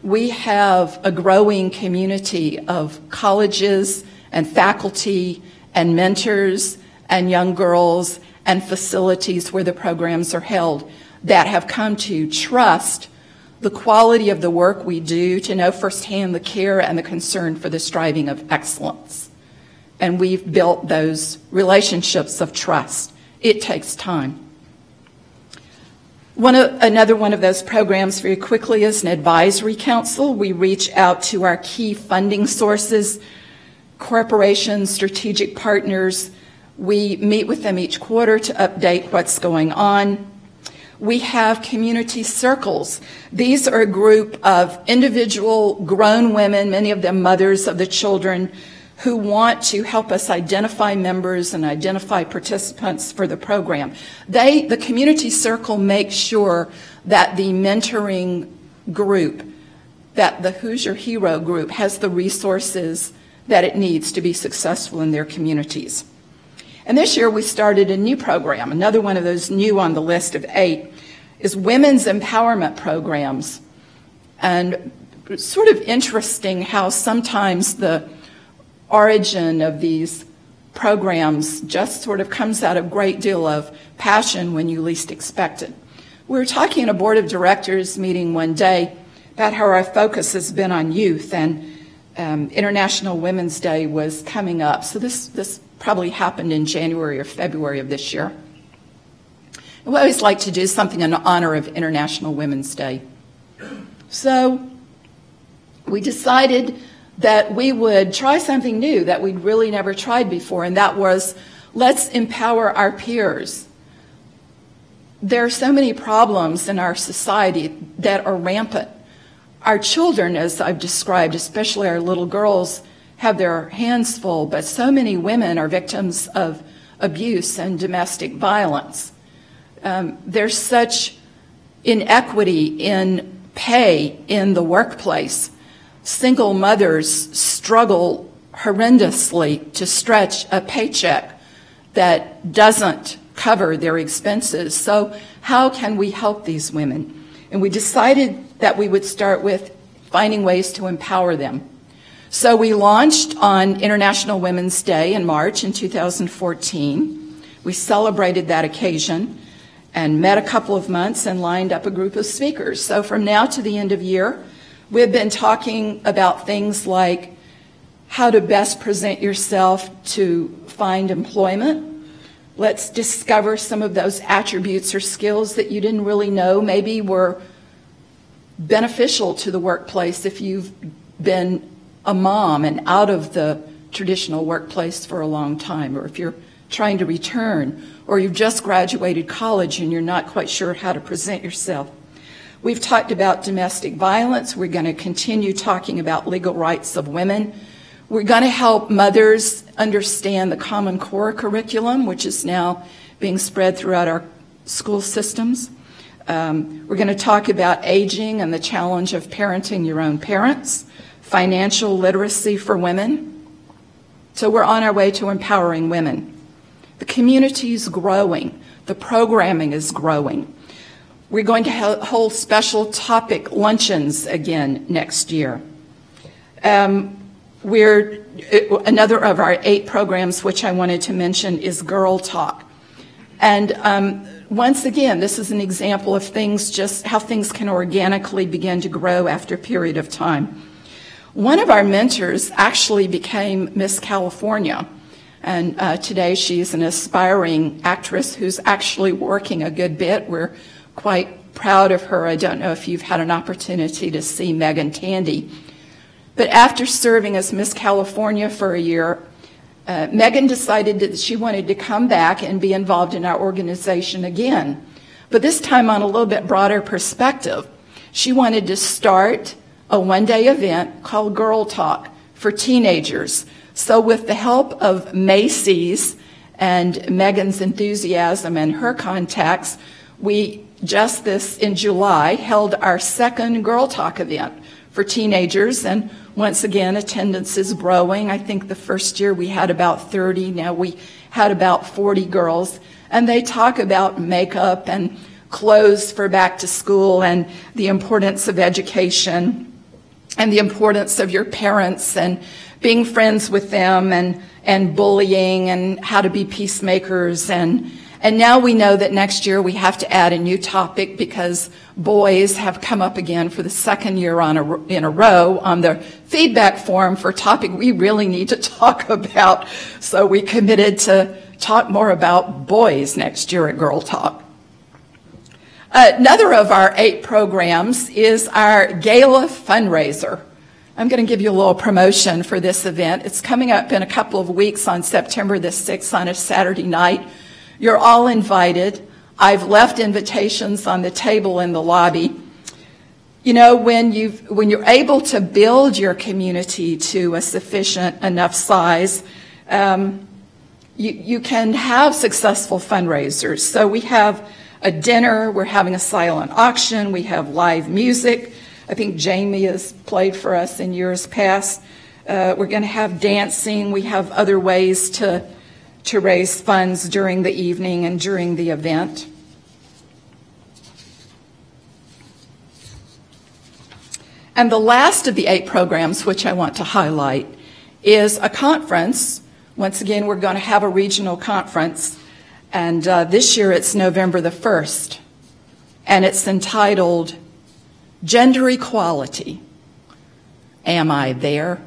we have a growing community of colleges and faculty and mentors and young girls and facilities where the programs are held that have come to trust the quality of the work we do, to know firsthand the care and the concern for the striving of excellence. And we've built those relationships of trust. It takes time. Another one of those programs very quickly is an advisory council. We reach out to our key funding sources, corporations, strategic partners. We meet with them each quarter to update what's going on. We have community circles. These are a group of individual grown women, many of them mothers of the children, who want to help us identify members and identify participants for the program. The community circle makes sure that the mentoring group, that the Who's Your Hero group, has the resources that it needs to be successful in their communities. And this year we started a new program. Another one of those new on the list of 8 is women's empowerment programs. And it's sort of interesting how sometimes the origin of these programs just sort of comes out of a great deal of passion when you least expect it. We were talking at a board of directors meeting one day about how our focus has been on youth, and International Women's Day was coming up. So this probably happened in January or February of this year. And we always like to do something in honor of International Women's Day. So we decided that we would try something new that we'd really never tried before, and that was, let's empower our peers. There are so many problems in our society that are rampant. Our children, as I've described, especially our little girls, have their hands full, but so many women are victims of abuse and domestic violence. There's such inequity in pay in the workplace. Single mothers struggle horrendously to stretch a paycheck that doesn't cover their expenses. So how can we help these women? And we decided that we would start with finding ways to empower them. So we launched on International Women's Day in March in 2014. We celebrated that occasion and met a couple of months and lined up a group of speakers. So from now to the end of year, we've been talking about things like how to best present yourself to find employment. Let's discover some of those attributes or skills that you didn't really know maybe were beneficial to the workplace if you've been a mom and out of the traditional workplace for a long time, or if you're trying to return, or you've just graduated college and you're not quite sure how to present yourself. We've talked about domestic violence. We're going to continue talking about legal rights of women. We're going to help mothers understand the Common Core curriculum, which is now being spread throughout our school systems. We're going to talk about aging and the challenge of parenting your own parents, financial literacy for women. So we're on our way to empowering women. The community is growing. The programming is growing. We're going to hold special topic luncheons again next year. Another of our 8 programs, which I wanted to mention, is Girl Talk. And once again, this is an example of how things can organically begin to grow after a period of time. One of our mentors actually became Miss California. And today she's an aspiring actress who's actually working a good bit. We're quite proud of her. I don't know if you've had an opportunity to see Megan Tandy. But after serving as Miss California for a year, Megan decided that she wanted to come back and be involved in our organization again. But this time on a little bit broader perspective. She wanted to start a one-day event called Girl Talk for teenagers. So with the help of Macy's and Megan's enthusiasm and her contacts, we just in July held our second Girl Talk event for teenagers, and once again attendance is growing. I think the first year we had about 30, now we had about 40 girls, and they talk about makeup and clothes for back to school and the importance of education and the importance of your parents and being friends with them and bullying and how to be peacemakers and And now we know that next year we have to add a new topic because boys have come up again for the second year in a row on the feedback form for a topic we really need to talk about. So we committed to talk more about boys next year at Girl Talk. Another of our 8 programs is our Gala fundraiser. I'm going to give you a little promotion for this event. It's coming up in a couple of weeks on September the 6th on a Saturday night. You're all invited. I've left invitations on the table in the lobby. You know, when you're able to build your community to a sufficient enough size, you can have successful fundraisers. So we have a dinner, we're having a silent auction, we have live music. I think Jamie has played for us in years past. We're going to have dancing. We have other ways to raise funds during the evening and during the event. And the last of the 8 programs, which I want to highlight, is a conference. Once again, we're going to have a regional conference, and this year it's November the 1st, and it's entitled Gender Equality. Am I there?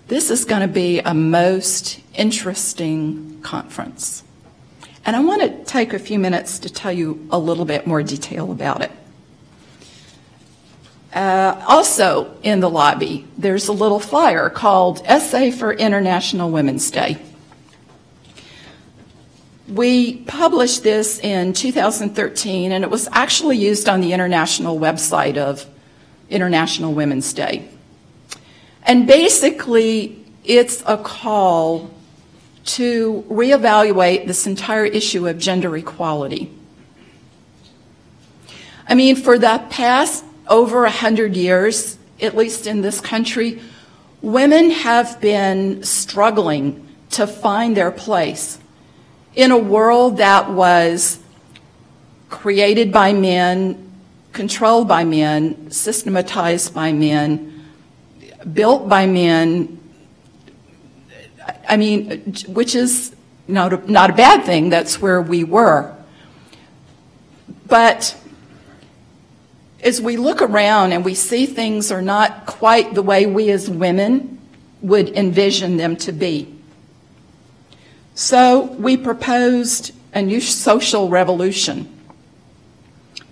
This is going to be a most interesting conference. And I want to take a few minutes to tell you a little bit more detail about it. Also in the lobby, there's a little flyer called Essay for International Women's Day. We published this in 2013, and it was actually used on the international website of International Women's Day. And basically, it's a call to reevaluate this entire issue of gender equality. I mean, for the past over 100 years, at least in this country, women have been struggling to find their place in a world that was created by men, controlled by men, systematized by men, built by men, I mean, which is not a bad thing. That's where we were. But as we look around and we see things are not quite the way we as women would envision them to be. So we proposed a new social revolution.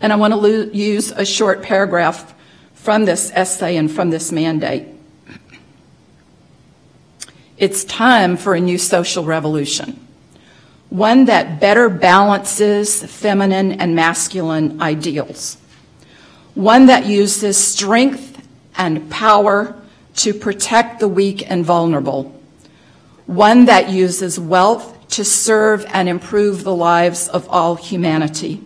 And I want to use a short paragraph from this essay and from this mandate. It's time for a new social revolution, one that better balances feminine and masculine ideals, one that uses strength and power to protect the weak and vulnerable, one that uses wealth to serve and improve the lives of all humanity,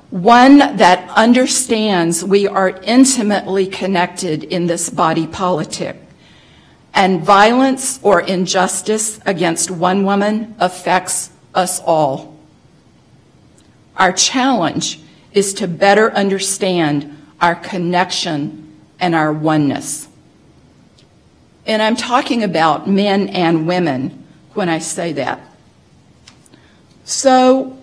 one that understands we are intimately connected in this body politic, and violence or injustice against one woman affects us all. Our challenge is to better understand our connection and our oneness. And I'm talking about men and women when I say that. So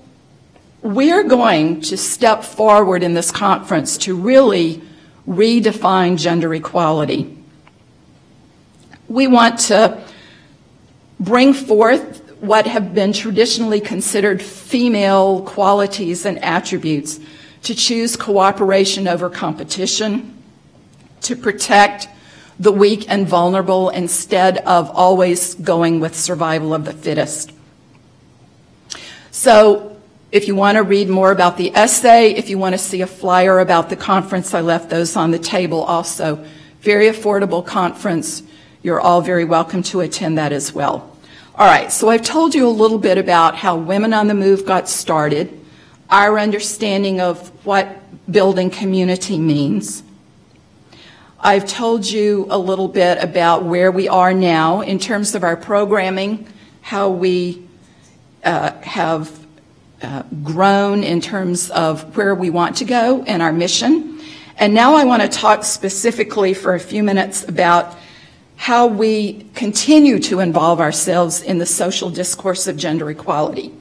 we're going to step forward in this conference to really redefine gender equality. We want to bring forth what have been traditionally considered female qualities and attributes, to choose cooperation over competition, to protect the weak and vulnerable instead of always going with survival of the fittest. So if you want to read more about the essay, if you want to see a flyer about the conference, I left those on the table also. Very affordable conference. You're all very welcome to attend that as well. All right, so I've told you a little bit about how Women on the Move got started, our understanding of what building community means. I've told you a little bit about where we are now in terms of our programming, how we have grown in terms of where we want to go and our mission. And now I want to talk specifically for a few minutes about how we continue to involve ourselves in the social discourse of gender equality.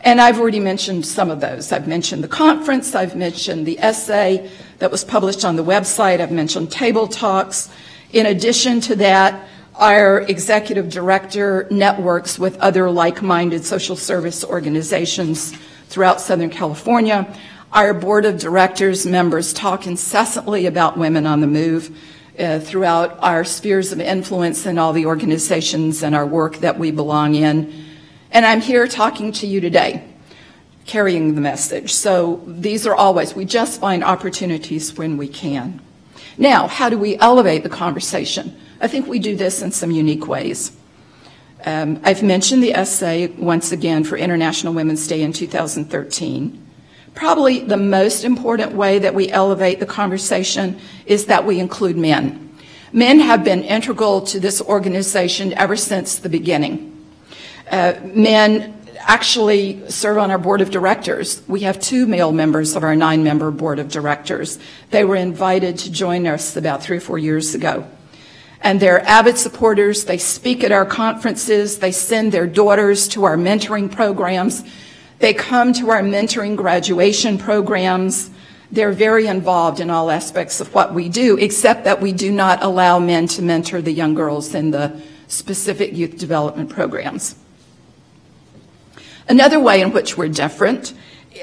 And I've already mentioned some of those. I've mentioned the conference, I've mentioned the essay that was published on the website, I've mentioned table talks. In addition to that, our executive director networks with other like-minded social service organizations throughout Southern California. Our board of directors members talk incessantly about women on the move throughout our spheres of influence in all the organizations and our work that we belong in. And I'm here talking to you today, carrying the message. So these are always, we just find opportunities when we can. Now, how do we elevate the conversation? I think we do this in some unique ways. I've mentioned the essay once again for International Women's Day in 2013. Probably the most important way that we elevate the conversation is that we include men. Men have been integral to this organization ever since the beginning. Men actually serve on our board of directors. We have 2 male members of our 9-member board of directors. They were invited to join us about 3 or 4 years ago. And they're avid supporters. They speak at our conferences. They send their daughters to our mentoring programs. They come to our mentoring graduation programs. They're very involved in all aspects of what we do, except that we do not allow men to mentor the young girls in the specific youth development programs. Another way in which we're different,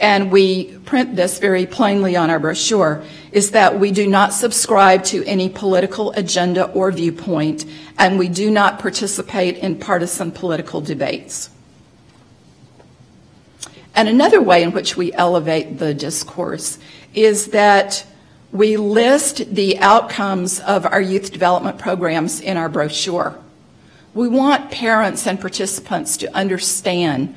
and we print this very plainly on our brochure, is that we do not subscribe to any political agenda or viewpoint, and we do not participate in partisan political debates. And another way in which we elevate the discourse is that we list the outcomes of our youth development programs in our brochure. We want parents and participants to understand.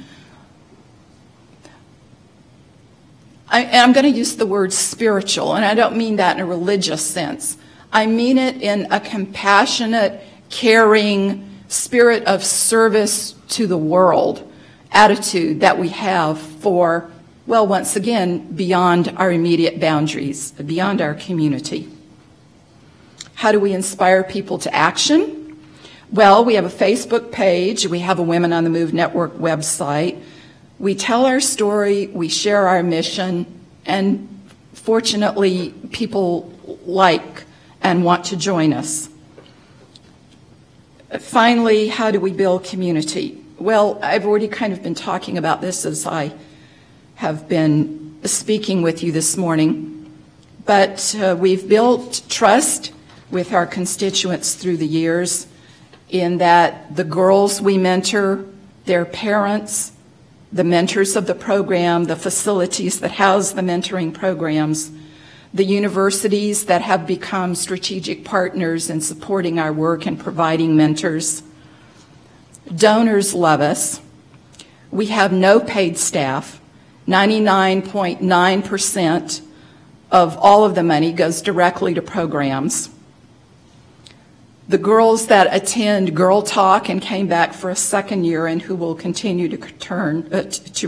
I'm going to use the word spiritual, and I don't mean that in a religious sense. I mean it in a compassionate, caring, spirit of service to the world attitude that we have for, well, once again, beyond our immediate boundaries, beyond our community. How do we inspire people to action? Well, we have a Facebook page. We have a Women on the Move Network website. We tell our story, we share our mission, and fortunately, people like and want to join us. Finally, how do we build community? Well, I've already kind of been talking about this as I have been speaking with you this morning, but we've built trust with our constituents through the years in that the girls we mentor, their parents, the mentors of the program, the facilities that house the mentoring programs, the universities that have become strategic partners in supporting our work and providing mentors. Donors love us. We have no paid staff. 99.9% of all of the money goes directly to programs. The girls that attend Girl Talk and came back for a second year and who will continue to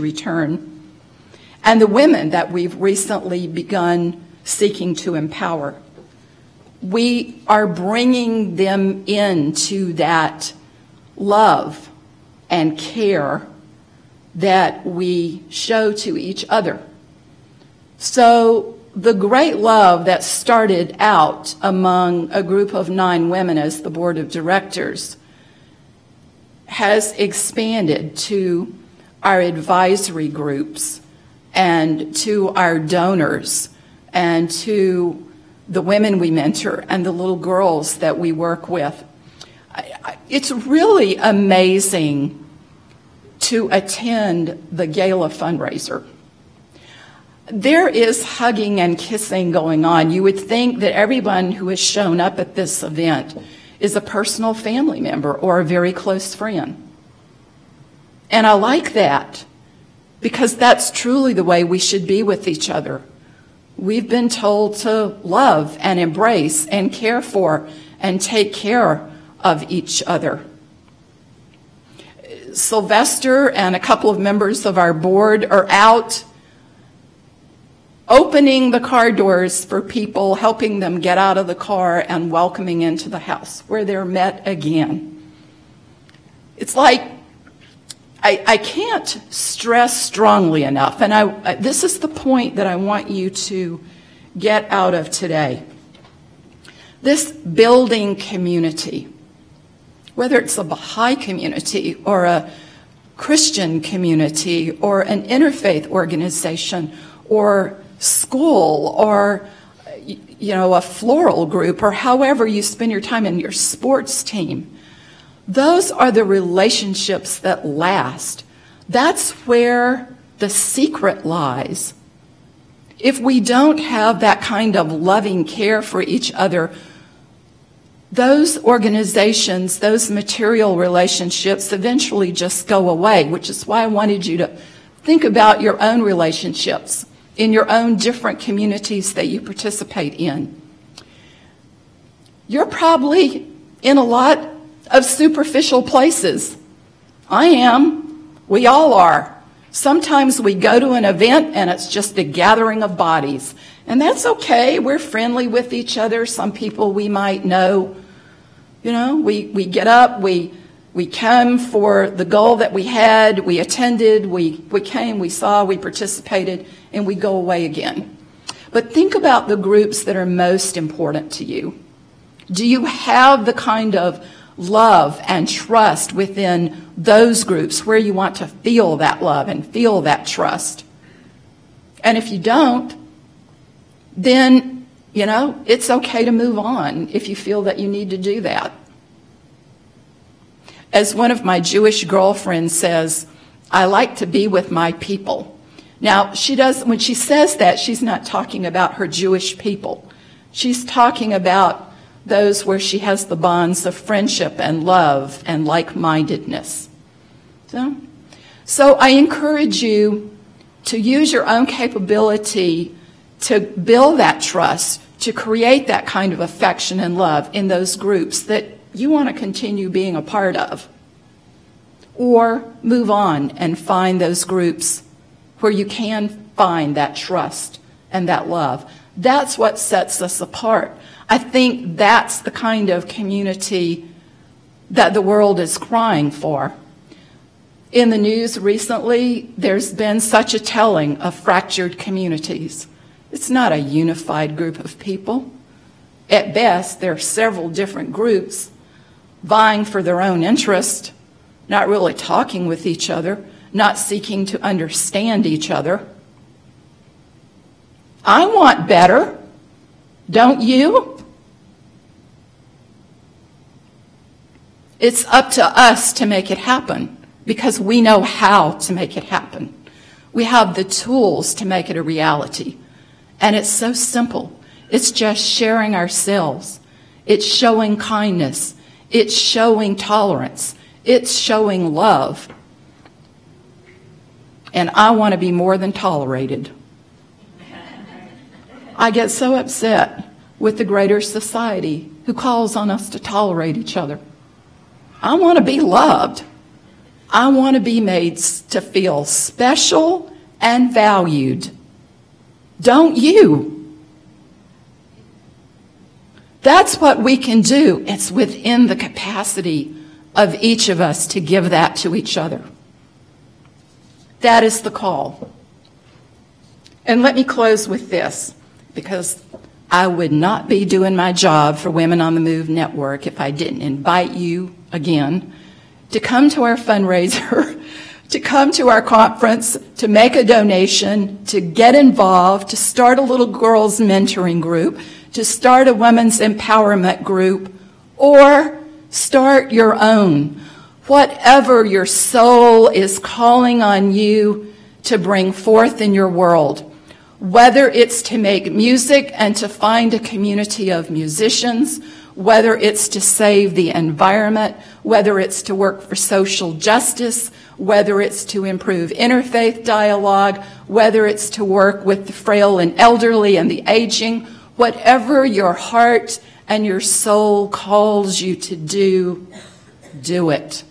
return. And the women that we've recently begun seeking to empower. We are bringing them into that love and care that we show to each other. So the great love that started out among a group of 9 women as the board of directors has expanded to our advisory groups and to our donors and to the women we mentor and the little girls that we work with. It's really amazing to attend the gala fundraiser. There is hugging and kissing going on. You would think that everyone who has shown up at this event is a personal family member or a very close friend. And I like that because that's truly the way we should be with each other. We've been told to love and embrace and care for and take care of each other. Sylvester and a couple of members of our board are out opening the car doors for people, helping them get out of the car and welcoming into the house where they're met again. It's like, I can't stress strongly enough, and this is the point that I want you to get out of today. This building community, whether it's a Bahai community or a Christian community or an interfaith organization or school or a floral group or however you spend your time in your sports team, those are the relationships that last. That's where the secret lies. If we don't have that kind of loving care for each other, those organizations, those material relationships eventually just go away, which is why I wanted you to think about your own relationships in your own different communities that you participate in. You're probably in a lot of superficial places. I am. We all are. Sometimes we go to an event and it's just a gathering of bodies. And that's okay. We're friendly with each other. Some people we might know. We get up, we come for the goal that we had, we attended, we came, we saw, we participated, and we go away again. But think about the groups that are most important to you. Do you have the kind of love and trust within those groups where you want to feel that love and feel that trust? And if you don't, then, it's okay to move on if you feel that you need to do that. As one of my Jewish girlfriends says, I like to be with my people. Now, when she says that, she's not talking about her Jewish people. She's talking about those where she has the bonds of friendship and love and like-mindedness. So I encourage you to use your own capability to build that trust, to create that kind of affection and love in those groups that you want to continue being a part of. Or move on and find those groups where you can find that trust and that love. That's what sets us apart. I think that's the kind of community that the world is crying for. In the news recently, there's been such a telling of fractured communities. It's not a unified group of people. At best, there are several different groups vying for their own interest, not really talking with each other, not seeking to understand each other. I want better, don't you? It's up to us to make it happen because we know how to make it happen. We have the tools to make it a reality. And it's so simple. It's just sharing ourselves. It's showing kindness. It's showing tolerance. It's showing love. And I want to be more than tolerated. I get so upset with the greater society who calls on us to tolerate each other. I want to be loved. I want to be made to feel special and valued. Don't you? That's what we can do. It's within the capacity of each of us to give that to each other. That is the call. And let me close with this, because I would not be doing my job for Women on the Move Network if I didn't invite you again to come to our fundraiser, to come to our conference, to make a donation, to get involved, to start a little girls mentoring group, to start a women's empowerment group, or start your own. Whatever your soul is calling on you to bring forth in your world, whether it's to make music and to find a community of musicians, whether it's to save the environment, whether it's to work for social justice, whether it's to improve interfaith dialogue, whether it's to work with the frail and elderly and the aging, whatever your heart and your soul calls you to do, do it.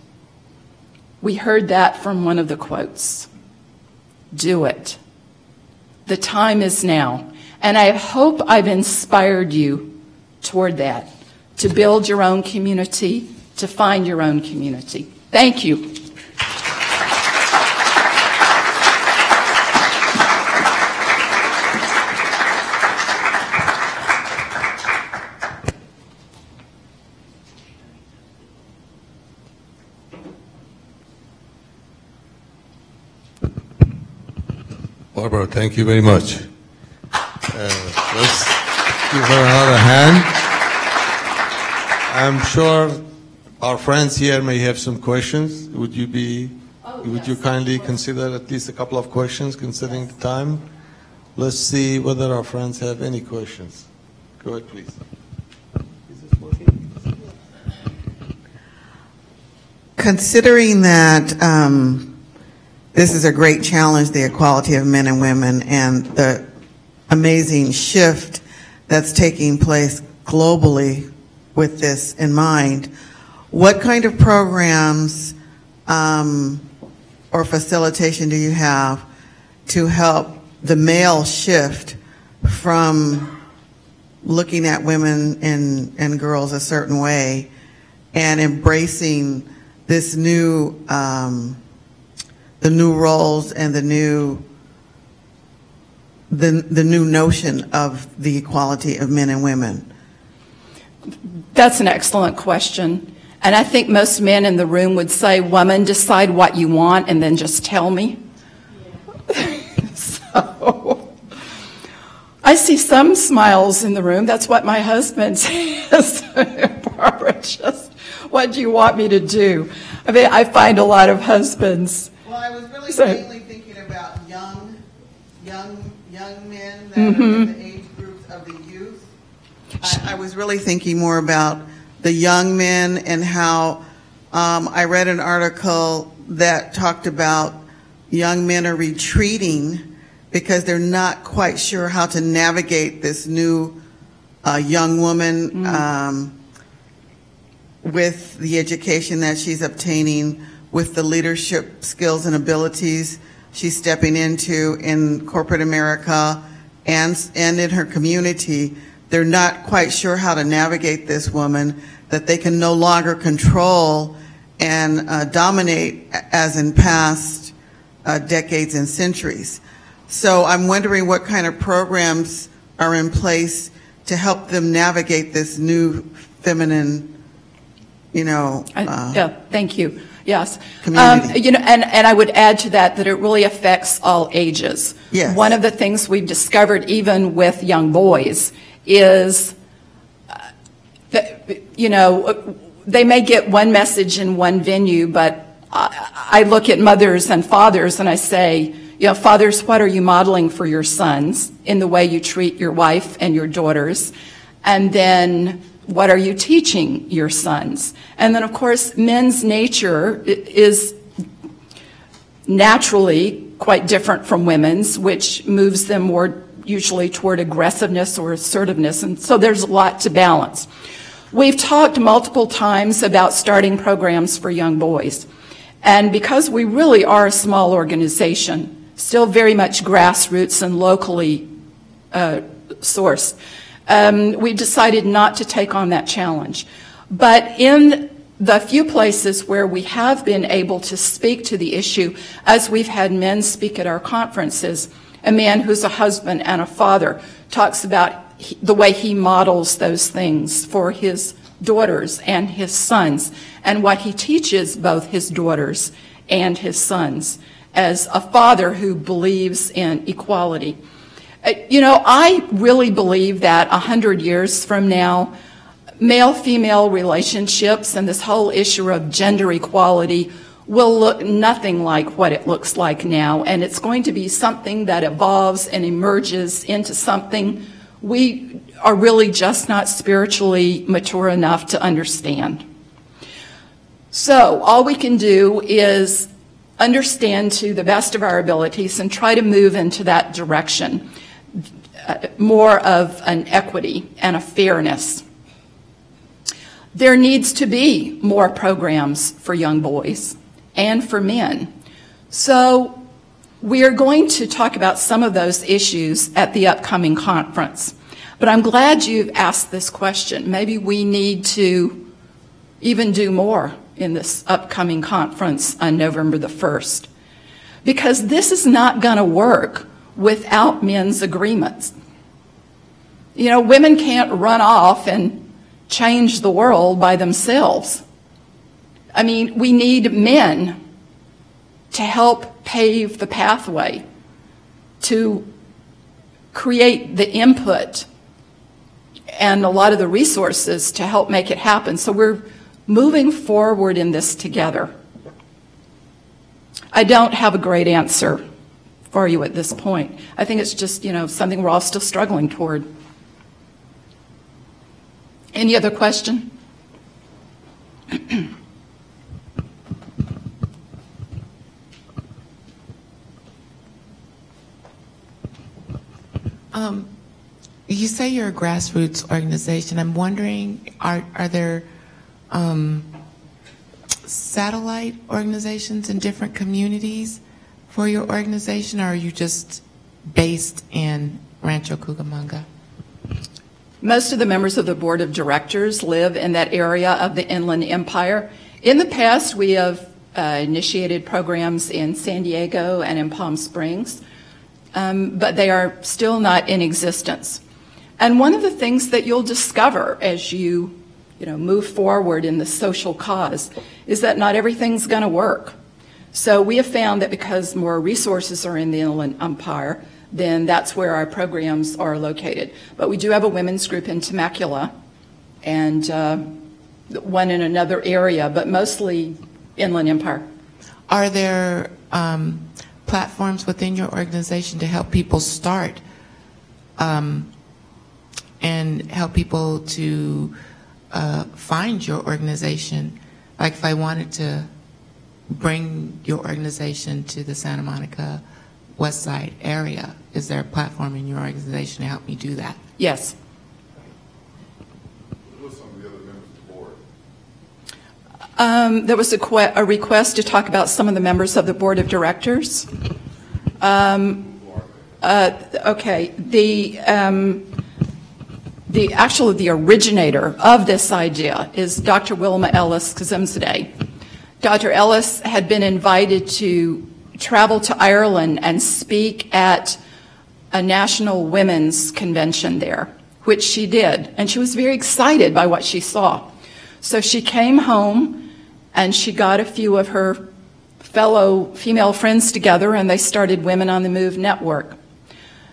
We heard that from one of the quotes. Do it. The time is now. And I hope I've inspired you toward that, to build your own community, to find your own community. Thank you.
Barbara, thank you very much. Let's give her another hand. I'm sure our friends here may have some questions. Would you kindly consider at least a couple of questions, considering the time? Let's see whether our friends have any questions. Go ahead, please. Is this working?
Considering that this is a great challenge, the equality of men and women, and the amazing shift that's taking place globally with this in mind, what kind of programs or facilitation do you have to help the male shift from looking at women and girls a certain way and embracing this new the new roles and the new notion of the equality of men and women?
That's an excellent question. And I think most men in the room would say, woman, decide what you want and then just tell me. So I see some smiles in the room. That's what my husband says. Barbara, just what do you want me to do? I mean, I find a lot of husbands.
Well, I was really mainly thinking about young men that are in the age groups of the youth. I was really thinking more about the young men and how I read an article that talked about young men are retreating because they're not quite sure how to navigate this new young woman with the education that she's obtaining, with the leadership skills and abilities she's stepping into in corporate America and in her community. They're not quite sure how to navigate this woman, that they can no longer control and dominate as in past decades and centuries. So I'm wondering what kind of programs are in place to help them navigate this new feminine,
yeah, thank you. Yes.
Community.
And I would add to that it really affects all ages.
Yes.
One of the things we've discovered even with young boys is that, they may get one message in one venue, but I look at mothers and fathers and I say, fathers, what are you modeling for your sons in the way you treat your wife and your daughters? And then what are you teaching your sons? And then, of course, men's nature is naturally quite different from women's, which moves them more usually toward aggressiveness or assertiveness. And so there's a lot to balance. We've talked multiple times about starting programs for young boys. And because we really are a small organization, still very much grassroots and locally sourced, we decided not to take on that challenge. But in the few places where we have been able to speak to the issue, as we've had men speak at our conferences, a man who's a husband and a father talks about the way he models those things for his daughters and his sons, and what he teaches both his daughters and his sons as a father who believes in equality. I really believe that 100 years from now, male-female relationships and this whole issue of gender equality will look nothing like what it looks like now, and it's going to be something that evolves and emerges into something we are really just not spiritually mature enough to understand. So all we can do is understand to the best of our abilities and try to move into that direction, more of an equity and a fairness. There needs to be more programs for young boys and for men. So We are going to talk about some of those issues at the upcoming conference. But I'm glad you've asked this question. Maybe we need to even do more in this upcoming conference on November the 1st. Because this is not going to work without men's agreements. You know, women can't run off and change the world by themselves. I mean, we need men to help pave the pathway, to create the input and a lot of the resources to help make it happen. So we're moving forward in this together. I don't have a great answer for you at this point. I think it's just, you know, something we're all still struggling toward. Any other question?
You say you're a grassroots organization. I'm wondering, are there satellite organizations in different communities for your organization, or are you just based in Rancho Cucamonga?
Most of the members of the board of directors live in that area of the Inland Empire. In the past, we have initiated programs in San Diego and in Palm Springs, but they are still not in existence. And one of the things that you'll discover as you move forward in the social cause is that not everything's going to work. So we have found that because more resources are in the Inland Empire, then that's where our programs are located. But we do have a women's group in Temecula and one in another area, but mostly Inland Empire.
Are there platforms within your organization to help people start and help people to find your organization? Like if I wanted to bring your organization to the Santa Monica West Side area, is there a platform in your organization to help me do that?
Yes.
Who are some of the other members of the board?
There was a request to talk about some of the members of the board of directors. Okay, the originator of this idea is Dr. Wilma Ellis Kazemzadeh. Dr. Ellis had been invited to travel to Ireland and speak at a national women's convention there, which she did, and she was very excited by what she saw. So she came home and she got a few of her fellow female friends together and they started Women on the Move Network.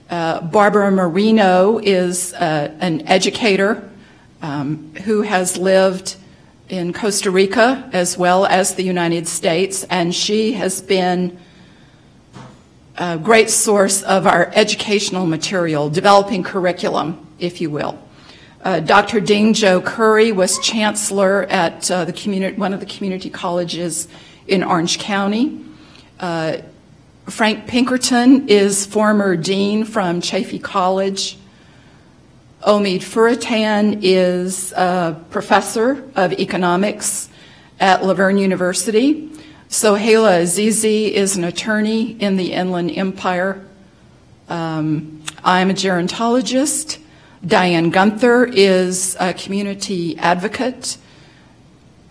Barbara Marino is an educator who has lived in Costa Rica as well as the United States, and she has been a great source of our educational material, developing curriculum, if you will. Dr. Ding Jo Curry was chancellor at one of the community colleges in Orange County. Frank Pinkerton is former dean from Chaffey College. Omid Furatan is a professor of economics at Laverne University. Sohaila Azizi is an attorney in the Inland Empire. I'm a gerontologist. Diane Gunther is a community advocate.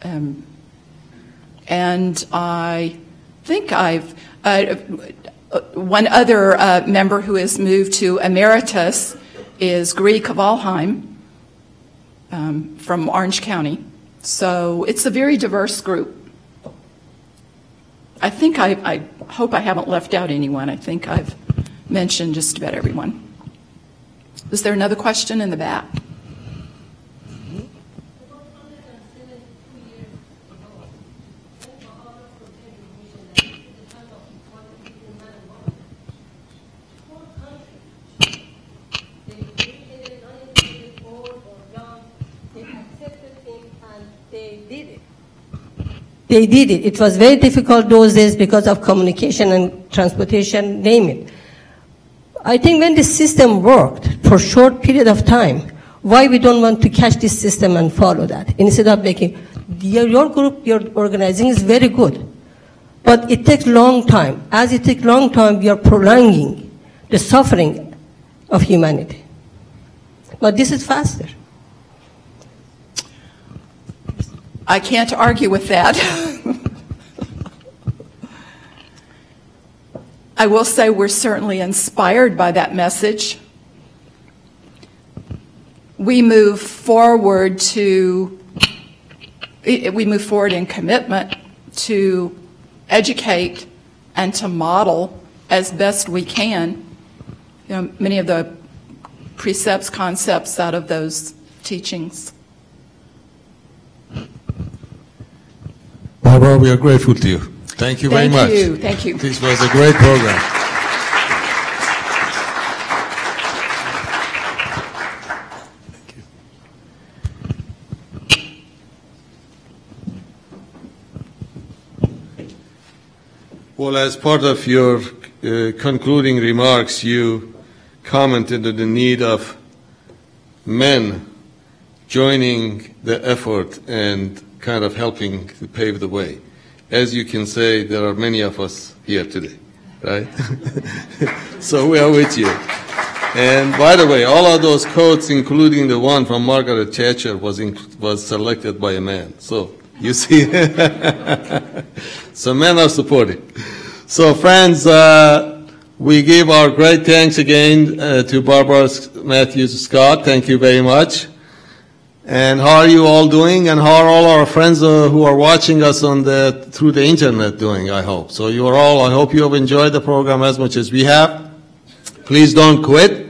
And I think one other member who has moved to Emeritus is Gry Kavalheim from Orange County. So it's a very diverse group. I think I hope I haven't left out anyone. I think I've mentioned just about everyone. Is there another question in the back?
They did it. It was very difficult those days because of communication and transportation, name it. I think when the system worked for a short period of time, why we don't want to catch this system and follow that? Instead of making, your group, your organizing is very good. But it takes long time. As it takes long time, we are prolonging the suffering of humanity. But this is faster.
I can't argue with that. I will say we're certainly inspired by that message. We move forward in commitment to educate and to model as best we can, you know, many of the precepts, concepts out of those teachings.
Barbara, we are grateful to you. Thank you very much.
Thank you.
This was a great program. Thank you. Well, as part of your concluding remarks, you commented on the need of men joining the effort and kind of helping to pave the way. As you can say, there are many of us here today, right? So we are with you. And by the way, all of those quotes, including the one from Margaret Thatcher, was selected by a man. So you see, so men are supporting. So friends, we give our great thanks again to Barbara Matthews Scott. Thank you very much. And how are you all doing? And how are all our friends who are watching us through the internet doing, I hope. So you are all, I hope you have enjoyed the program as much as we have. Please don't quit.